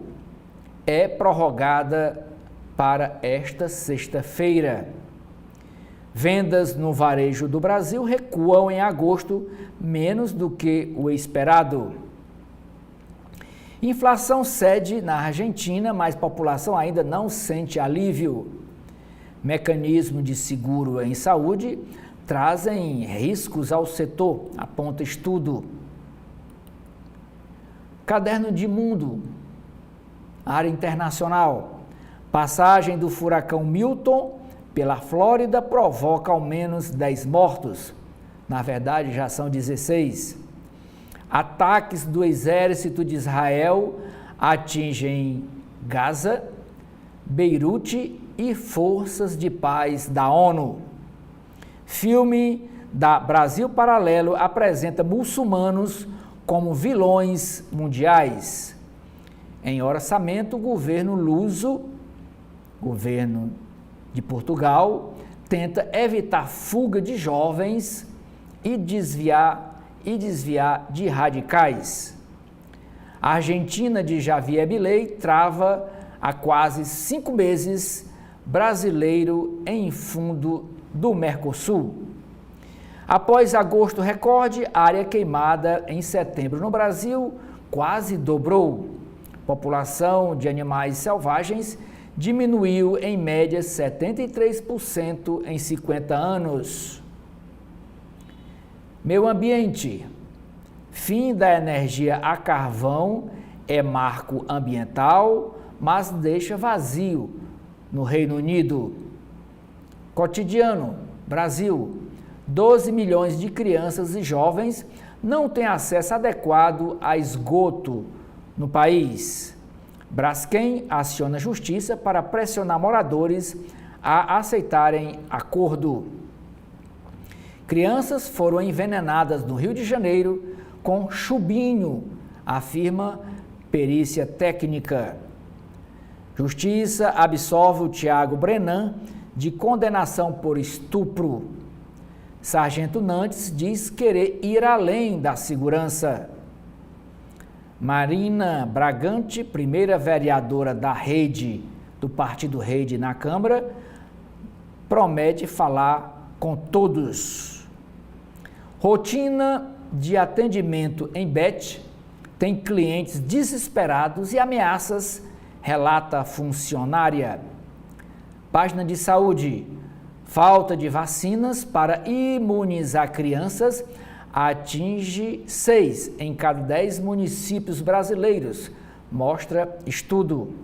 é prorrogada para esta sexta-feira. Vendas no varejo do Brasil recuam em agosto menos do que o esperado. Inflação cede na Argentina, mas população ainda não sente alívio. Mecanismo de seguro em saúde trazem riscos ao setor, aponta estudo. Caderno de Mundo, área internacional. Passagem do furacão Milton pela Flórida provoca ao menos 10 mortos. Na verdade, já são 16. Ataques do exército de Israel atingem Gaza, Beirute e forças de paz da ONU. Filme da Brasil Paralelo apresenta muçulmanos como vilões mundiais. Em orçamento, o governo luso, governo de Portugal, tenta evitar fuga de jovens e desviar de radicais. A Argentina de Javier Milei trava há quase 5 meses brasileiro em fundo do Mercosul. Após agosto recorde, área queimada em setembro no Brasil quase dobrou. População de animais selvagens diminuiu em média 73% em 50 anos. Meio ambiente. Fim da energia a carvão é marco ambiental, mas deixa vazio no Reino Unido. Cotidiano, Brasil. 12 milhões de crianças e jovens não têm acesso adequado a esgoto no país. Braskem aciona a justiça para pressionar moradores a aceitarem acordo. Crianças foram envenenadas no Rio de Janeiro com chubinho, afirma perícia técnica. Justiça absolve o Thiago Brenan de condenação por estupro. Sargento Nantes diz querer ir além da segurança. Marina Bragante, primeira vereadora da Rede, do Partido Rede na Câmara, promete falar com todos. Rotina de atendimento em Bet tem clientes desesperados e ameaças, relata funcionária. Página de saúde. Falta de vacinas para imunizar crianças atinge 6 em cada 10 municípios brasileiros, mostra estudo.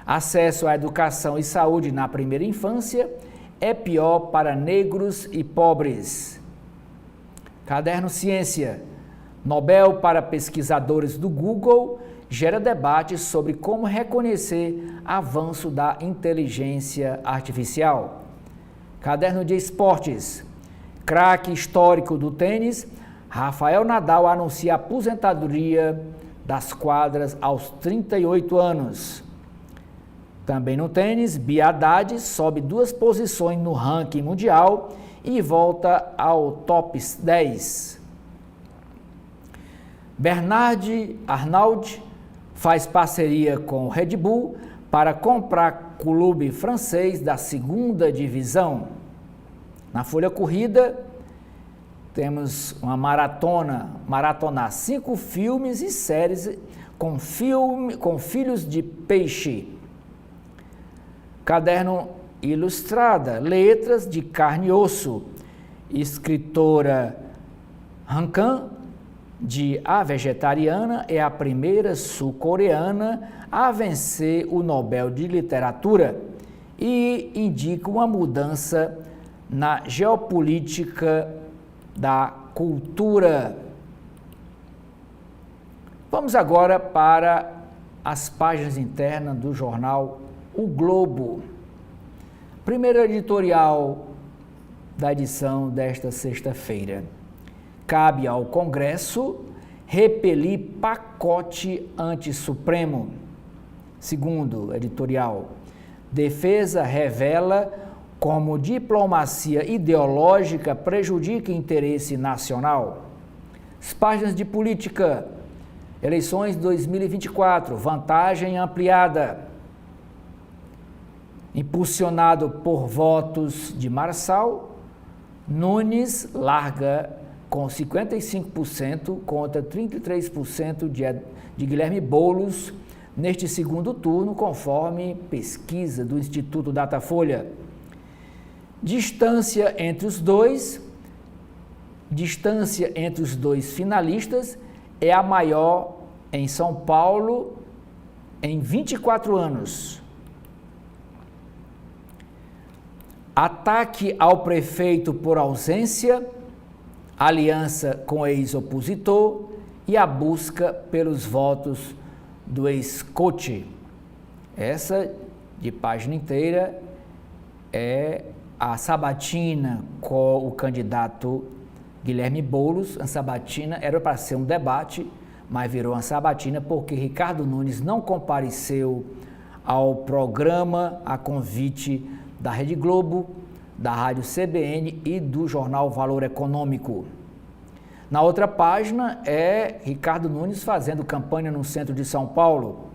Acesso à educação e saúde na primeira infância é pior para negros e pobres. Caderno Ciência. Nobel para pesquisadores do Google gera debate sobre como reconhecer avanço da inteligência artificial. Caderno de Esportes. Craque histórico do tênis, Rafael Nadal anuncia aposentadoria das quadras aos 38 anos. Também no tênis, Bia Haddad sobe 2 posições no ranking mundial e volta ao top 10. Bernard Arnault faz parceria com o Red Bull para comprar clube francês da 2ª divisão. Na Folha Corrida, temos uma maratonar 5 filmes e séries com filhos de peixe. Caderno Ilustrada, letras de carne e osso. Escritora Han Kang, de A Vegetariana, é a primeira sul-coreana a vencer o Nobel de Literatura e indica uma mudança na geopolítica da cultura. Vamos agora para as páginas internas do jornal O Globo. Primeiro editorial da edição desta sexta-feira. Cabe ao Congresso repelir pacote anti-Supremo. Segundo editorial, defesa revela como diplomacia ideológica prejudica interesse nacional. As páginas de política. Eleições 2024, vantagem ampliada. Impulsionado por votos de Marçal, Nunes larga com 55% contra 33% de Guilherme Boulos neste segundo turno, conforme pesquisa do Instituto Datafolha. Distância entre os dois finalistas é a maior em São Paulo em 24 anos. Ataque ao prefeito por ausência, aliança com ex-opositor e a busca pelos votos do ex-coach. Essa, de página inteira, é a sabatina com o candidato Guilherme Boulos. A sabatina era para ser um debate, mas virou uma sabatina porque Ricardo Nunes não compareceu ao programa a convite da Rede Globo, da Rádio CBN e do jornal Valor Econômico. Na outra página é Ricardo Nunes fazendo campanha no centro de São Paulo.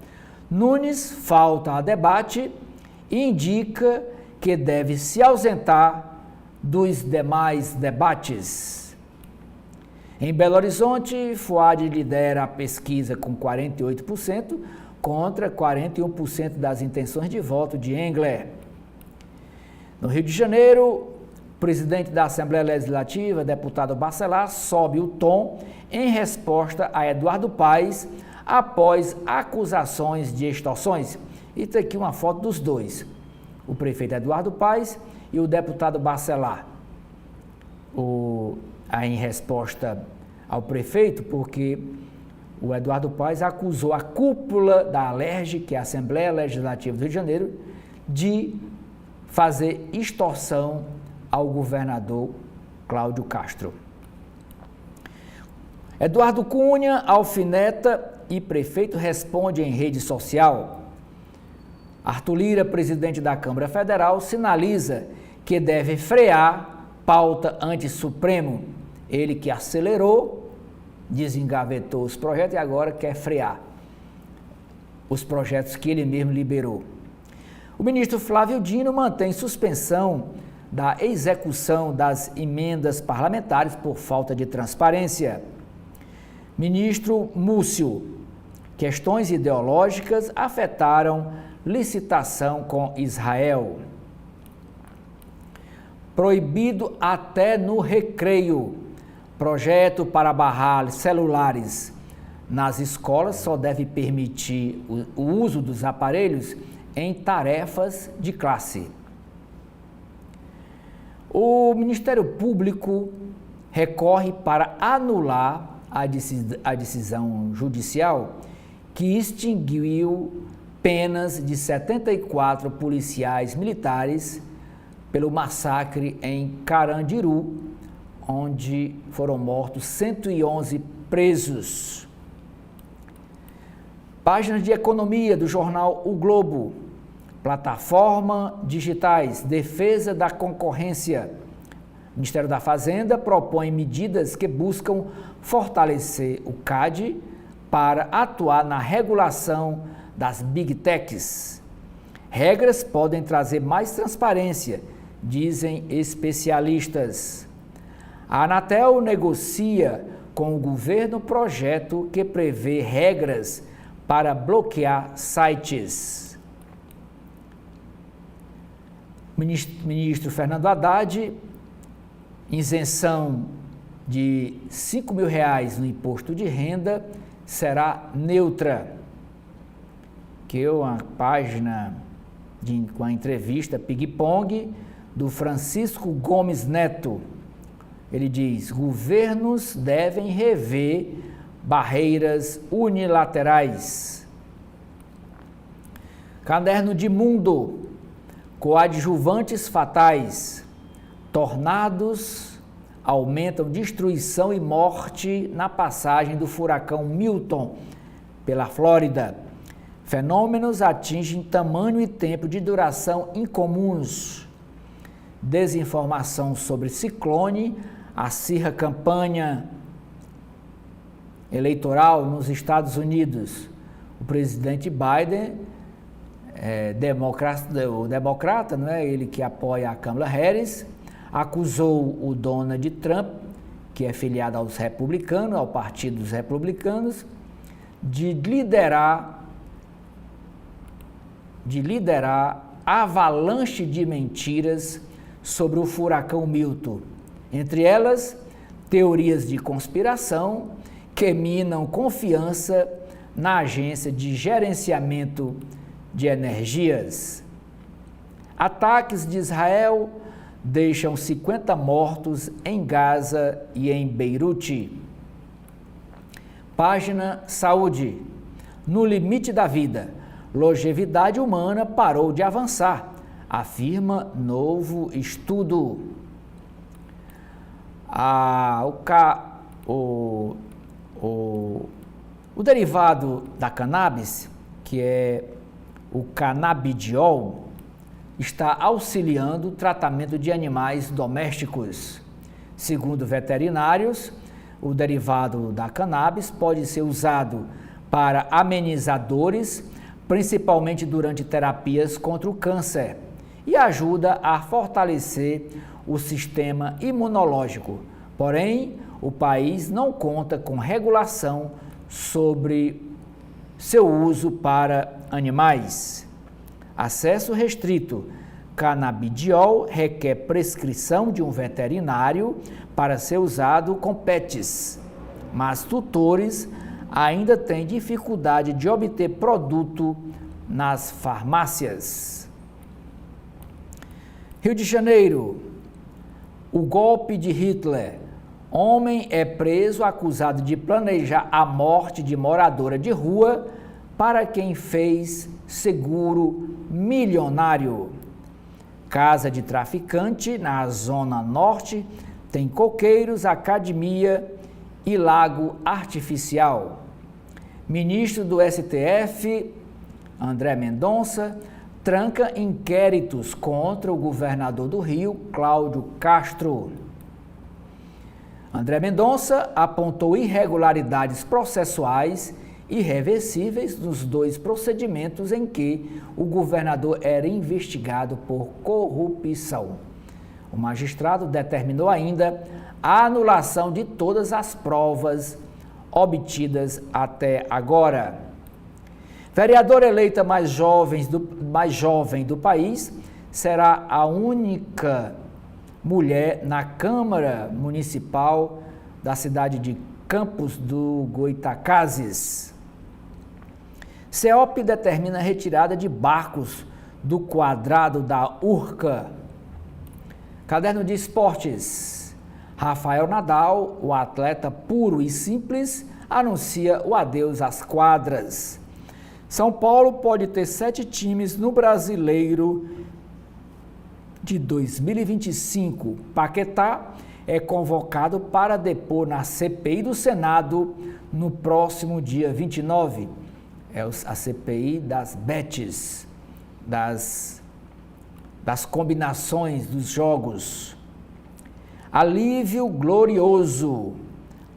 Nunes falta a debate e indica que deve se ausentar dos demais debates. Em Belo Horizonte, Fuad lidera a pesquisa com 48% contra 41% das intenções de voto de Engler. No Rio de Janeiro, o presidente da Assembleia Legislativa, deputado Bacelar, sobe o tom em resposta a Eduardo Paes após acusações de extorsões. E tem aqui uma foto dos dois, o prefeito Eduardo Paes e o deputado Bacelar. Em resposta ao prefeito, porque o Eduardo Paes acusou a cúpula da ALERJ, que é a Assembleia Legislativa do Rio de Janeiro, de fazer extorsão ao governador Cláudio Castro. Eduardo Cunha alfineta e prefeito responde em rede social. Arthur Lira, presidente da Câmara Federal, sinaliza que deve frear pauta anti-Supremo. Ele que acelerou, desengavetou os projetos e agora quer frear os projetos que ele mesmo liberou. O ministro Flávio Dino mantém suspensão da execução das emendas parlamentares por falta de transparência. Ministro Múcio, questões ideológicas afetaram licitação com Israel. Proibido até no recreio. Projeto para barrar celulares nas escolas só deve permitir o uso dos aparelhos em tarefas de classe. O Ministério Público recorre para anular a decisão judicial que extinguiu penas de 74 policiais militares pelo massacre em Carandiru, onde foram mortos 111 presos. Páginas de economia do jornal O Globo. Plataforma digitais, defesa da concorrência. O Ministério da Fazenda propõe medidas que buscam fortalecer o CAD para atuar na regulação das Big Techs. Regras podem trazer mais transparência, dizem especialistas. A Anatel negocia com o governo projeto que prevê regras para bloquear sites. Ministro Fernando Haddad, isenção de R$5.000 no imposto de renda será neutra. Que é uma página com a entrevista ping-pong do Francisco Gomes Neto. Ele diz: governos devem rever barreiras unilaterais. Caderno de Mundo. Coadjuvantes fatais. Tornados aumentam destruição e morte na passagem do furacão Milton pela Flórida. Fenômenos atingem tamanho e tempo de duração incomuns. Desinformação sobre ciclone acirra campanha eleitoral nos Estados Unidos. O presidente Biden, democrata, não é? Ele que apoia a Kamala Harris, acusou o Donald Trump, que é filiado aos republicanos, ao Partido dos Republicanos, de liderar avalanche de mentiras sobre o furacão Milton. Entre elas, teorias de conspiração que minam confiança na Agência de Gerenciamento de Energias. Ataques de Israel deixam 50 mortos em Gaza e em Beirute. Página Saúde. No limite da vida, longevidade humana parou de avançar, afirma novo estudo. O derivado da cannabis, que é o canabidiol, está auxiliando o tratamento de animais domésticos. Segundo veterinários, o derivado da cannabis pode ser usado para amenizadores, principalmente durante terapias contra o câncer, e ajuda a fortalecer o sistema imunológico. Porém, o país não conta com regulação sobre seu uso para animais. Acesso restrito. Canabidiol requer prescrição de um veterinário para ser usado com pets, mas tutores ainda têm dificuldade de obter produto nas farmácias. Rio de Janeiro. O golpe de Hitler. Homem é preso acusado de planejar a morte de moradora de rua para quem fez seguro milionário. Casa de traficante na zona norte tem coqueiros, academia e lago artificial. Ministro do STF, André Mendonça, tranca inquéritos contra o governador do Rio, Cláudio Castro. André Mendonça apontou irregularidades processuais irreversíveis nos dois procedimentos em que o governador era investigado por corrupção. O magistrado determinou ainda a anulação de todas as provas obtidas até agora. Vereadora eleita mais jovem do país será a única mulher na Câmara Municipal da cidade de Campos do Goytacazes. CEOP determina a retirada de barcos do quadrado da Urca. Caderno de esportes. Rafael Nadal, o atleta puro e simples, anuncia o adeus às quadras. São Paulo pode ter 7 times no Brasileiro de 2025. Paquetá é convocado para depor na CPI do Senado no próximo dia 29. É a CPI das bets, das combinações dos jogos. Alívio glorioso.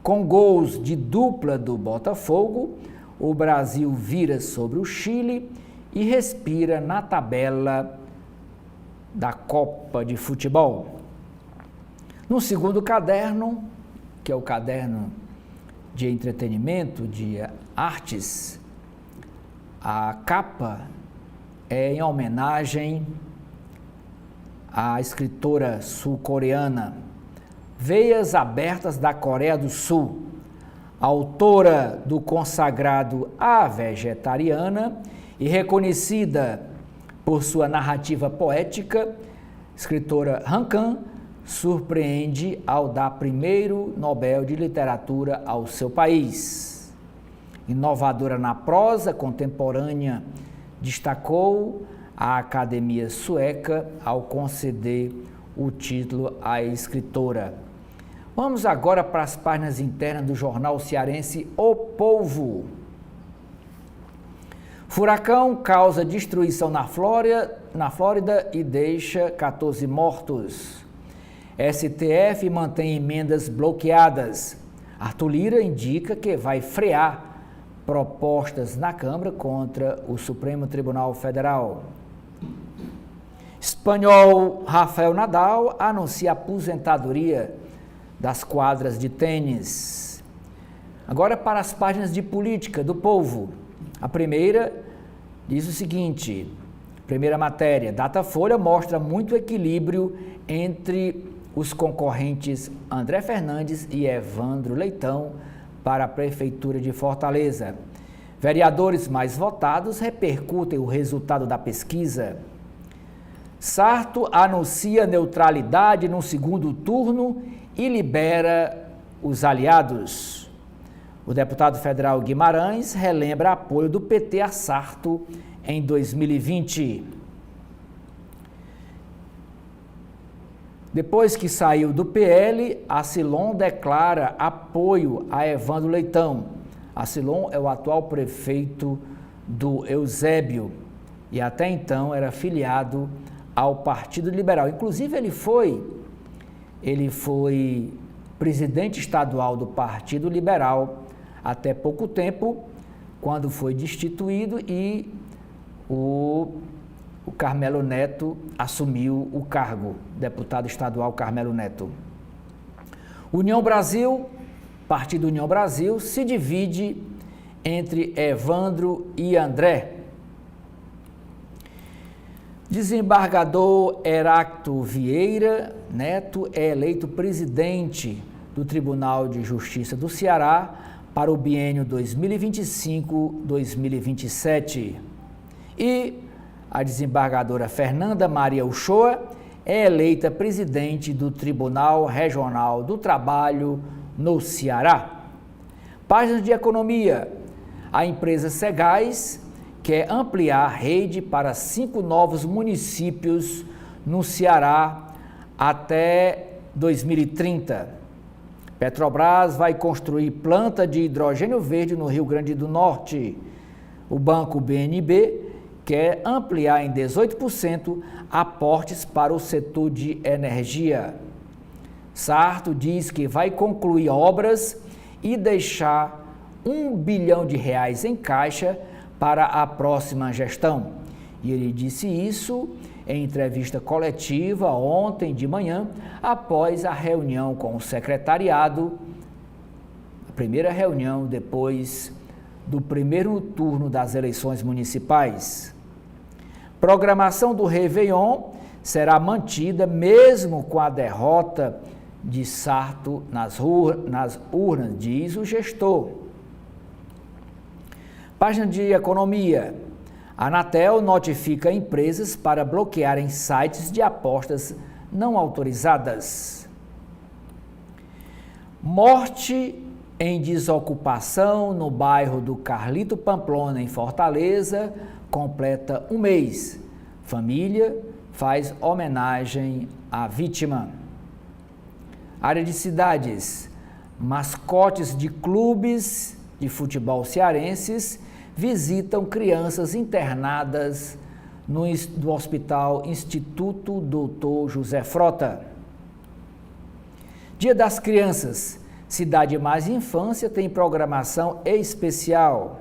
Com gols de dupla do Botafogo, o Brasil vira sobre o Chile e respira na tabela da Copa de Futebol. No segundo caderno, que é o caderno de entretenimento, de artes, a capa é em homenagem à escritora sul-coreana Veias Abertas da Coreia do Sul, autora do consagrado A Vegetariana e reconhecida por sua narrativa poética, escritora Han Kang surpreende ao dar primeiro Nobel de Literatura ao seu país. Inovadora na prosa contemporânea, destacou a Academia Sueca ao conceder o título à escritora. Vamos agora para as páginas internas do jornal cearense O Povo. Furacão causa destruição na Flórida e deixa 14 mortos. STF mantém emendas bloqueadas. Arthur Lira indica que vai frear propostas na Câmara contra o Supremo Tribunal Federal. Espanhol Rafael Nadal anuncia aposentadoria das quadras de tênis. Agora para as páginas de política do Povo. A primeira diz o seguinte, primeira matéria, Datafolha mostra muito equilíbrio entre os concorrentes André Fernandes e Evandro Leitão para a Prefeitura de Fortaleza. Vereadores mais votados repercutem o resultado da pesquisa. Sarto anuncia neutralidade no segundo turno e libera os aliados. O deputado federal Guimarães relembra apoio do PT a Sarto em 2020. Depois que saiu do PL, Acilon declara apoio a Evandro Leitão. Acilon é o atual prefeito do Eusébio e até então era filiado ao Partido Liberal. Inclusive ele foi presidente estadual do Partido Liberal até pouco tempo, quando foi destituído e o Carmelo Neto assumiu o cargo, deputado estadual Carmelo Neto. União Brasil, Partido União Brasil, se divide entre Evandro e André. Desembargador Heracto Vieira Neto é eleito presidente do Tribunal de Justiça do Ceará para o biênio 2025-2027. E a desembargadora Fernanda Maria Uchoa é eleita presidente do Tribunal Regional do Trabalho no Ceará. Páginas de economia. A empresa Segás quer ampliar a rede para 5 novos municípios no Ceará até 2030. Petrobras vai construir planta de hidrogênio verde no Rio Grande do Norte. O Banco BNB quer ampliar em 18% aportes para o setor de energia. Sarto diz que vai concluir obras e deixar R$1 bilhão em caixa para a próxima gestão. E ele disse isso em entrevista coletiva ontem de manhã, após a reunião com o secretariado, a primeira reunião depois do primeiro turno das eleições municipais. Programação do Réveillon será mantida mesmo com a derrota de Sarto nas urnas, diz o gestor. Página de economia. A Anatel notifica empresas para bloquearem sites de apostas não autorizadas. Morte em desocupação no bairro do Carlito Pamplona, em Fortaleza, completa um mês. Família faz homenagem à vítima. Área de cidades. Mascotes de clubes de futebol cearenses visitam crianças internadas do Hospital Instituto Dr. José Frota. Dia das Crianças. Cidade Mais Infância tem programação especial.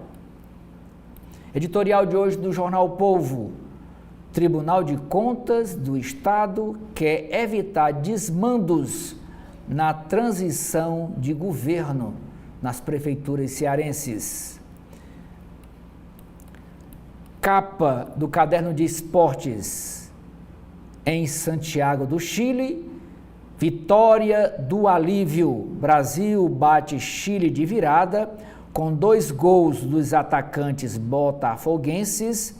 Editorial de hoje do Jornal O Povo. Tribunal de Contas do Estado quer evitar desmandos na transição de governo nas prefeituras cearenses. Capa do caderno de esportes. Em Santiago do Chile, vitória do alívio. Brasil bate Chile de virada com 2 gols dos atacantes botafoguenses,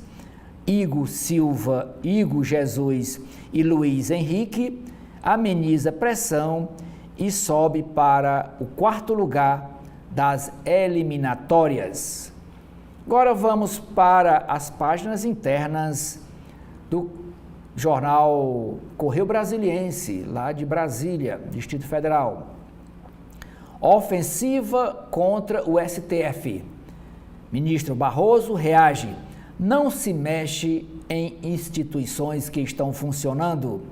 Igor Silva, Igor Jesus e Luiz Henrique, ameniza pressão e sobe para o 4º lugar das eliminatórias. Agora vamos para as páginas internas do jornal Correio Brasiliense, lá de Brasília, Distrito Federal. Ofensiva contra o STF. Ministro Barroso reage. Não se mexe em instituições que estão funcionando.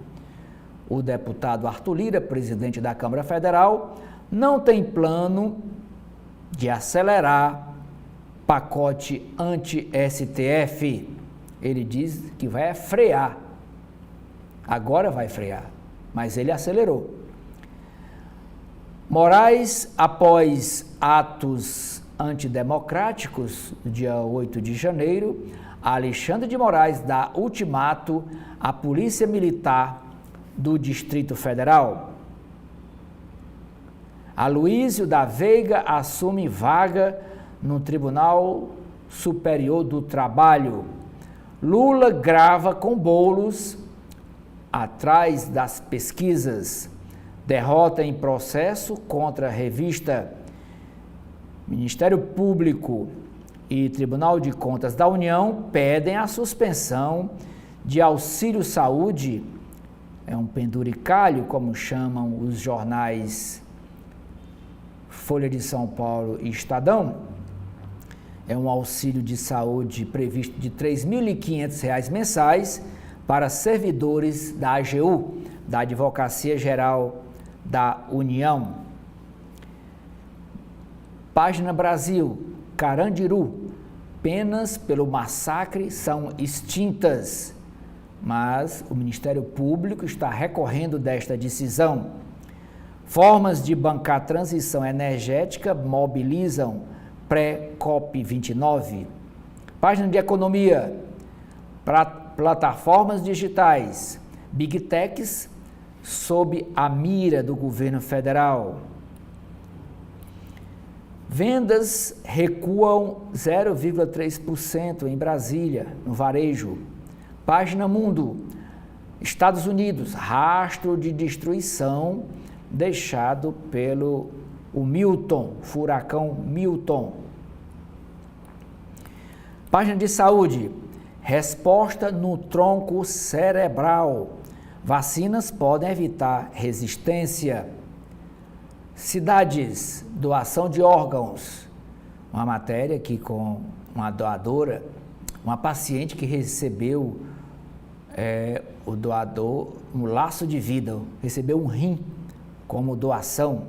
O deputado Arthur Lira, presidente da Câmara Federal, não tem plano de acelerar pacote anti-STF. Ele diz que vai frear. Agora vai frear, mas ele acelerou. Moraes, após atos antidemocráticos, no dia 8 de janeiro, Alexandre de Moraes dá ultimato à Polícia Militar do Distrito Federal. Aloísio da Veiga assume vaga no Tribunal Superior do Trabalho. Lula grava com Boulos atrás das pesquisas. Derrota em processo contra a revista. Ministério Público e Tribunal de Contas da União pedem a suspensão de auxílio saúde. É um penduricalho, como chamam os jornais Folha de São Paulo e Estadão. É um auxílio de saúde previsto de R$ 3.500 mensais para servidores da AGU, da Advocacia Geral da União. Página Brasil, Carandiru, penas pelo massacre são extintas, mas o Ministério Público está recorrendo desta decisão. Formas de bancar transição energética mobilizam pré-COP29. Página de Economia, plataformas digitais, Big Techs sob a mira do governo federal. Vendas recuam 0,3% em Brasília, no varejo. Página Mundo, Estados Unidos, rastro de destruição deixado pelo Milton, furacão Milton. Página de Saúde, resposta no tronco cerebral. Vacinas podem evitar resistência. Cidades, doação de órgãos. Uma matéria aqui com uma doadora, uma paciente que recebeu o doador, um laço de vida, recebeu um rim como doação.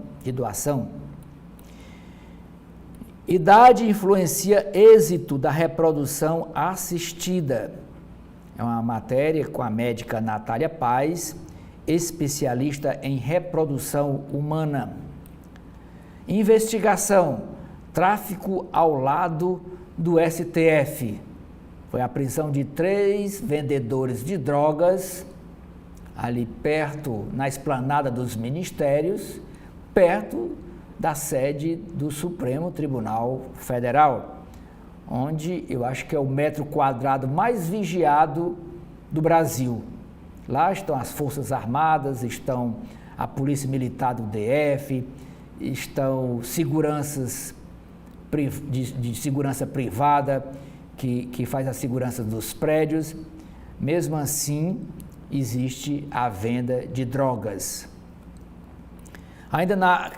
Idade influencia êxito da reprodução assistida. É uma matéria com a médica Natália Paz, especialista em reprodução humana. Investigação, tráfico ao lado do STF. Foi a prisão de 3 vendedores de drogas, ali perto, na esplanada dos ministérios, perto da sede do Supremo Tribunal Federal. onde eu acho que é o metro quadrado mais vigiado do Brasil. Lá estão as Forças Armadas, estão a Polícia Militar do DF, estão seguranças de segurança privada que faz a segurança dos prédios. Mesmo assim, existe a venda de drogas. Ainda na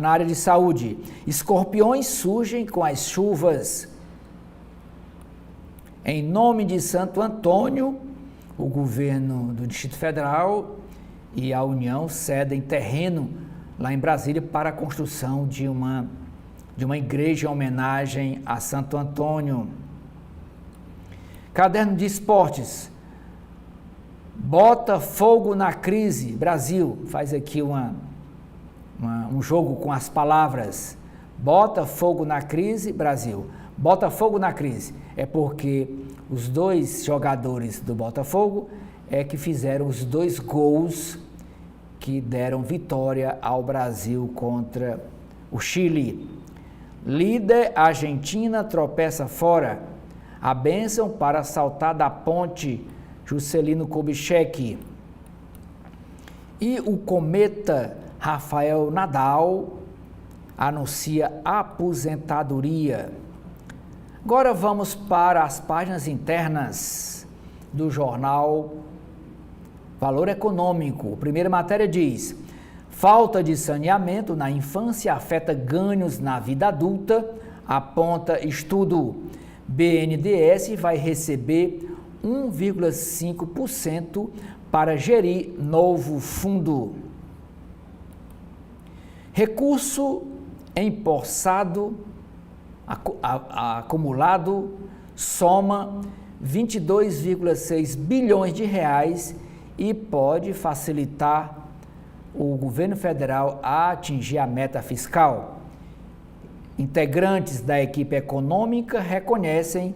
área de saúde, escorpiões surgem com as chuvas. Em nome de Santo Antônio, o governo do Distrito Federal e a União cedem terreno lá em Brasília para a construção de uma igreja em homenagem a Santo Antônio. Caderno de esportes. Bota fogo na crise, Brasil. Faz aqui um jogo com as palavras. Bota fogo na crise, Brasil. Botafogo na crise. É porque os dois jogadores do Botafogo que fizeram os 2 gols que deram vitória ao Brasil contra o Chile. Líder Argentina tropeça fora. A bênção para saltar da ponte, Juscelino Kubitschek. E o cometa Rafael Nadal anuncia aposentadoria. Agora vamos para as páginas internas do jornal Valor Econômico. A primeira matéria diz: falta de saneamento na infância afeta ganhos na vida adulta, aponta estudo. BNDES vai receber 1,5% para gerir novo fundo. Recurso empossado acumulado soma 22,6 bilhões de reais e pode facilitar o governo federal a atingir a meta fiscal. Integrantes da equipe econômica reconhecem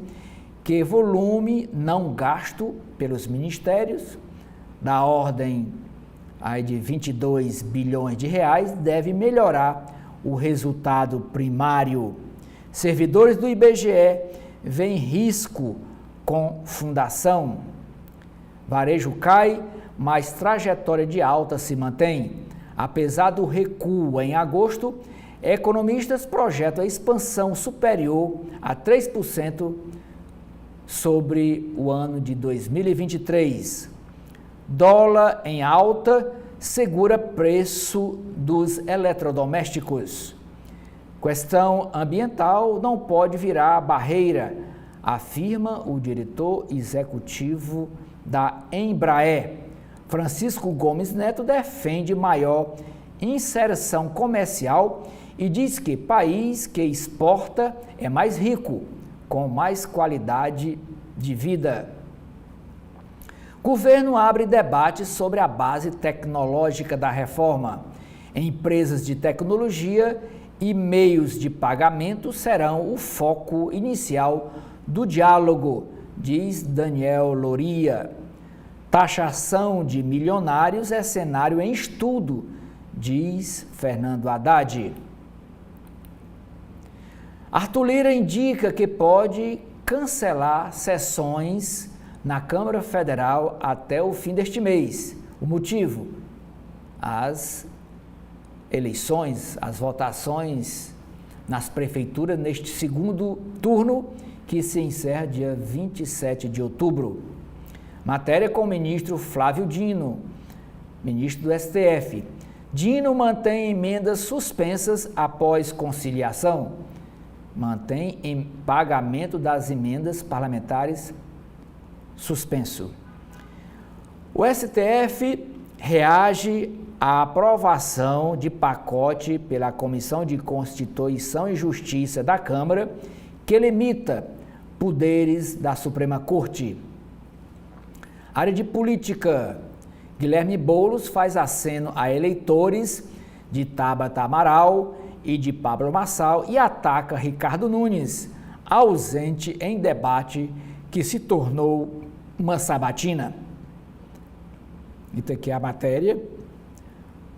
que volume não gasto pelos ministérios, da ordem de 22 bilhões de reais, deve melhorar o resultado primário. Servidores do IBGE veem risco com fundação. Varejo cai, mas trajetória de alta se mantém. Apesar do recuo em agosto, economistas projetam a expansão superior a 3% sobre o ano de 2023. Dólar em alta segura preço dos eletrodomésticos. Questão ambiental não pode virar barreira, afirma o diretor executivo da Embraer. Francisco Gomes Neto defende maior inserção comercial e diz que país que exporta é mais rico, com mais qualidade de vida. Governo abre debate sobre a base tecnológica da reforma. Empresas de tecnologia e meios de pagamento serão o foco inicial do diálogo, diz Daniel Loria. Taxação de milionários é cenário em estudo, diz Fernando Haddad. Arthur Lira indica que pode cancelar sessões na Câmara Federal até o fim deste mês. O motivo? As eleições, as votações nas prefeituras neste segundo turno, que se encerra dia 27 de outubro. Matéria com o ministro Flávio Dino, ministro do STF. Dino mantém emendas suspensas após conciliação. Mantém em pagamento das emendas parlamentares suspenso. O STF reage à aprovação de pacote pela Comissão de Constituição e Justiça da Câmara que limita poderes da Suprema Corte. Área de política. Guilherme Boulos faz aceno a eleitores de Tabata Amaral e de Pablo Marçal e ataca Ricardo Nunes, ausente em debate que se tornou uma sabatina. Então aqui é a matéria.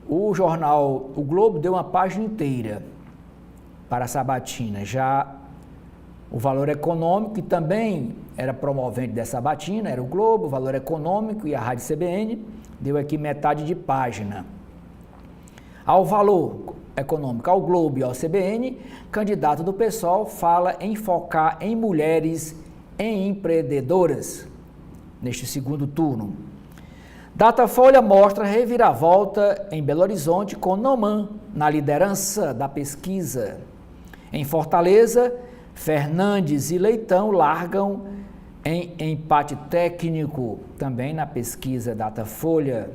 O jornal O Globo deu uma página inteira para a sabatina. Já O Valor Econômico, que também era promovente dessa sabatina, era o Globo, o Valor Econômico e a Rádio CBN, deu aqui metade de página. Ao Valor Econômico, ao Globo e ao CBN, candidato do PSOL fala em focar em mulheres empreendedoras neste segundo turno. Datafolha mostra reviravolta em Belo Horizonte com Noman na liderança da pesquisa. Em Fortaleza, Fernandes e Leitão largam em empate técnico, também na pesquisa Datafolha.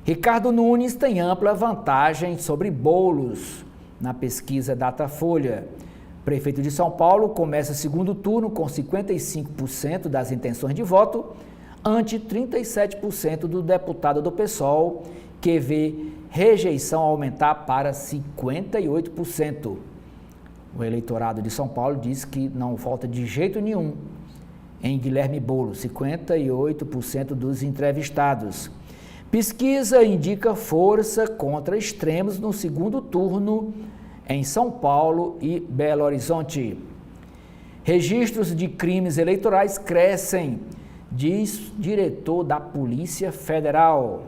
Ricardo Nunes tem ampla vantagem sobre Boulos na pesquisa Datafolha. Prefeito de São Paulo começa segundo turno com 55% das intenções de voto, ante 37% do deputado do PSOL, que vê rejeição aumentar para 58%. O eleitorado de São Paulo diz que não vota de jeito nenhum em Guilherme Boulos, 58% dos entrevistados. Pesquisa indica força contra extremos no segundo turno em São Paulo e Belo Horizonte. Registros de crimes eleitorais crescem, diz diretor da Polícia Federal.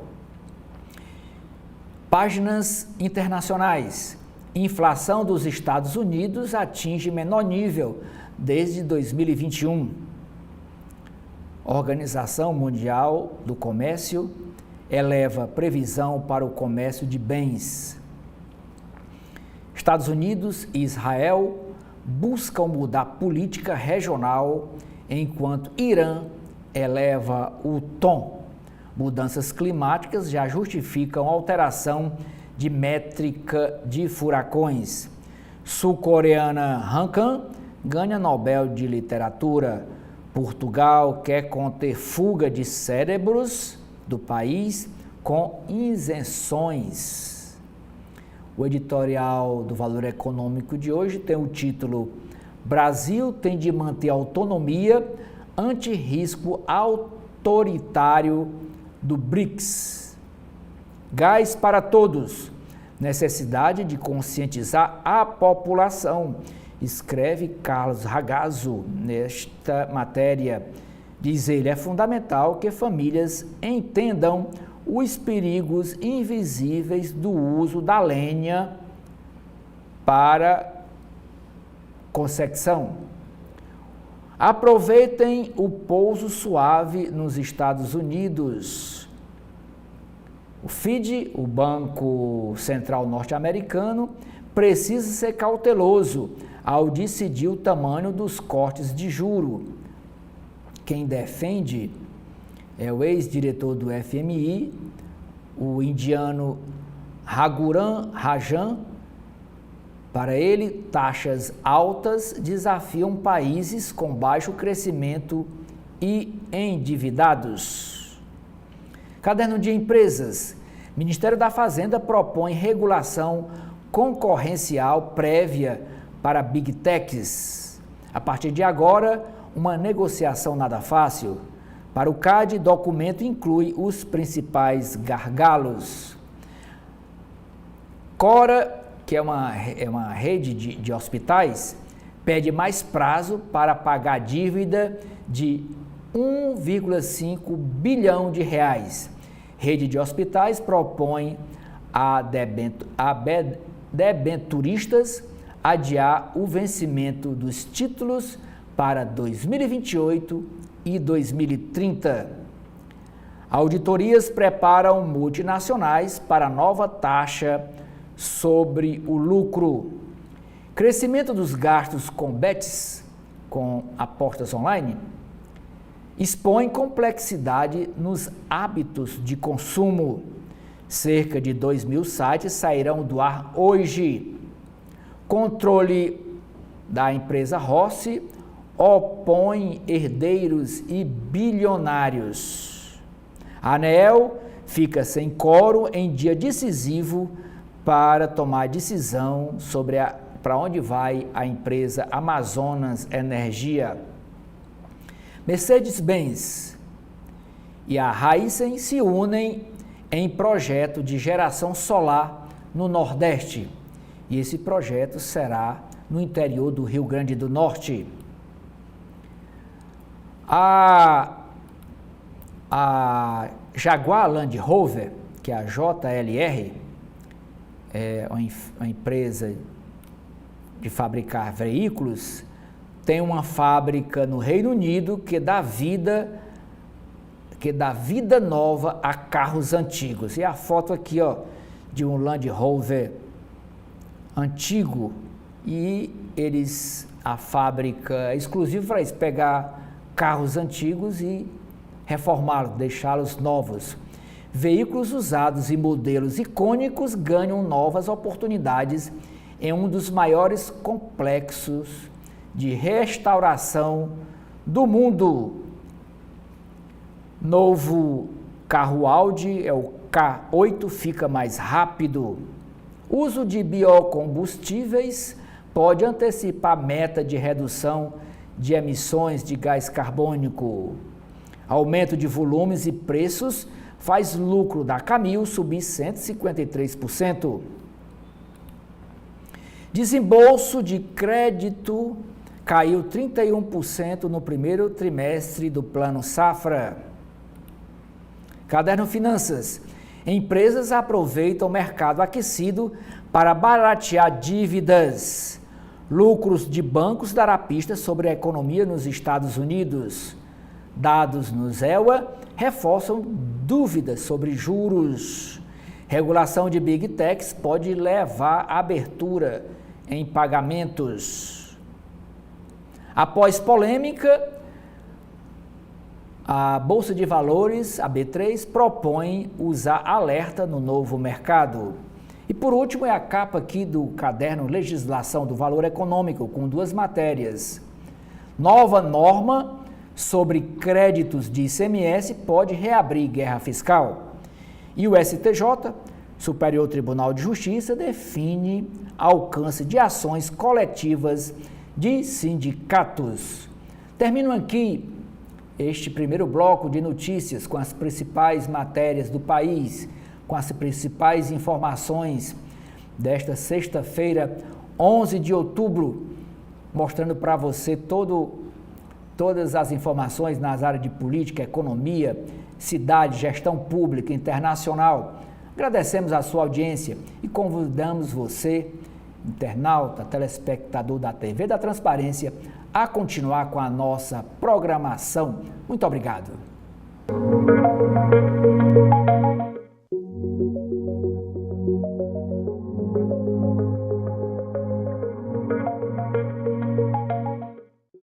Páginas internacionais. Inflação dos Estados Unidos atinge menor nível desde 2021. Organização Mundial do Comércio eleva previsão para o comércio de bens. Estados Unidos e Israel buscam mudar política regional, enquanto Irã eleva o tom. Mudanças climáticas já justificam alteração de métrica de furacões. Sul-coreana Han Kang ganha Nobel de Literatura. Portugal quer conter fuga de cérebros do país com isenções. O editorial do Valor Econômico de hoje tem o título Brasil tem de manter autonomia ante risco autoritário do BRICS. Gás para todos. Necessidade de conscientizar a população, escreve Carlos Ragazzo nesta matéria. Diz ele, é fundamental que famílias entendam os perigos invisíveis do uso da lenha para convecção. Aproveitem o pouso suave nos Estados Unidos. O FED, o Banco Central Norte-Americano, precisa ser cauteloso ao decidir o tamanho dos cortes de juro. Quem defende é o ex-diretor do FMI, o indiano Raghuram Rajan. Para ele, taxas altas desafiam países com baixo crescimento e endividados. Caderno de Empresas. Ministério da Fazenda propõe regulação concorrencial prévia para Big Techs. A partir de agora, uma negociação nada fácil. Para o CAD, documento inclui os principais gargalos. Cora, que é uma rede de hospitais, pede mais prazo para pagar dívida de 1,5 bilhão de reais. Rede de hospitais propõe a debenturistas adiar o vencimento dos títulos para 2028 e 2030. Auditorias preparam multinacionais para nova taxa sobre o lucro. Crescimento dos gastos com bets, com apostas online, expõe complexidade nos hábitos de consumo. Cerca de 2.000 sites sairão do ar hoje. Controle da empresa Rossi opõe herdeiros e bilionários. A ANEEL fica sem quórum em dia decisivo para tomar decisão sobre para onde vai a empresa Amazonas Energia. Mercedes-Benz e a Raizen se unem em projeto de geração solar no Nordeste. E esse projeto será no interior do Rio Grande do Norte. A Jaguar Land Rover, que é a JLR, é uma empresa de fabricar veículos, tem uma fábrica no Reino Unido que dá vida nova a carros antigos. E a foto aqui, ó, de um Land Rover antigo, e a fábrica é exclusiva para eles pegar carros antigos e reformá-los, deixá-los novos. Veículos usados e modelos icônicos ganham novas oportunidades em um dos maiores complexos de restauração do mundo. Novo carro Audi é o K8, fica mais rápido. Uso de biocombustíveis pode antecipar a meta de redução de emissões de gás carbônico. Aumento de volumes e preços faz lucro da Camil subir 153%. Desembolso de crédito caiu 31% no primeiro trimestre do Plano Safra. Caderno Finanças. Empresas aproveitam o mercado aquecido para baratear dívidas. Lucros de bancos dará pistas sobre a economia nos Estados Unidos. Dados no ZEWA reforçam dúvidas sobre juros. Regulação de Big Techs pode levar à abertura em pagamentos. Após polêmica, a Bolsa de Valores, a B3, propõe usar alerta no novo mercado. E por último é a capa aqui do caderno Legislação do Valor Econômico, com duas matérias. Nova norma sobre créditos de ICMS pode reabrir guerra fiscal. E o STJ, Superior Tribunal de Justiça, define alcance de ações coletivas de sindicatos. Termino aqui este primeiro bloco de notícias com as principais matérias do país, com as principais informações desta sexta-feira, 11 de outubro, mostrando para você todas as informações nas áreas de política, economia, cidade, gestão pública, internacional. Agradecemos a sua audiência e convidamos você, internauta, telespectador da TV da Transparência, a continuar com a nossa programação. Muito obrigado.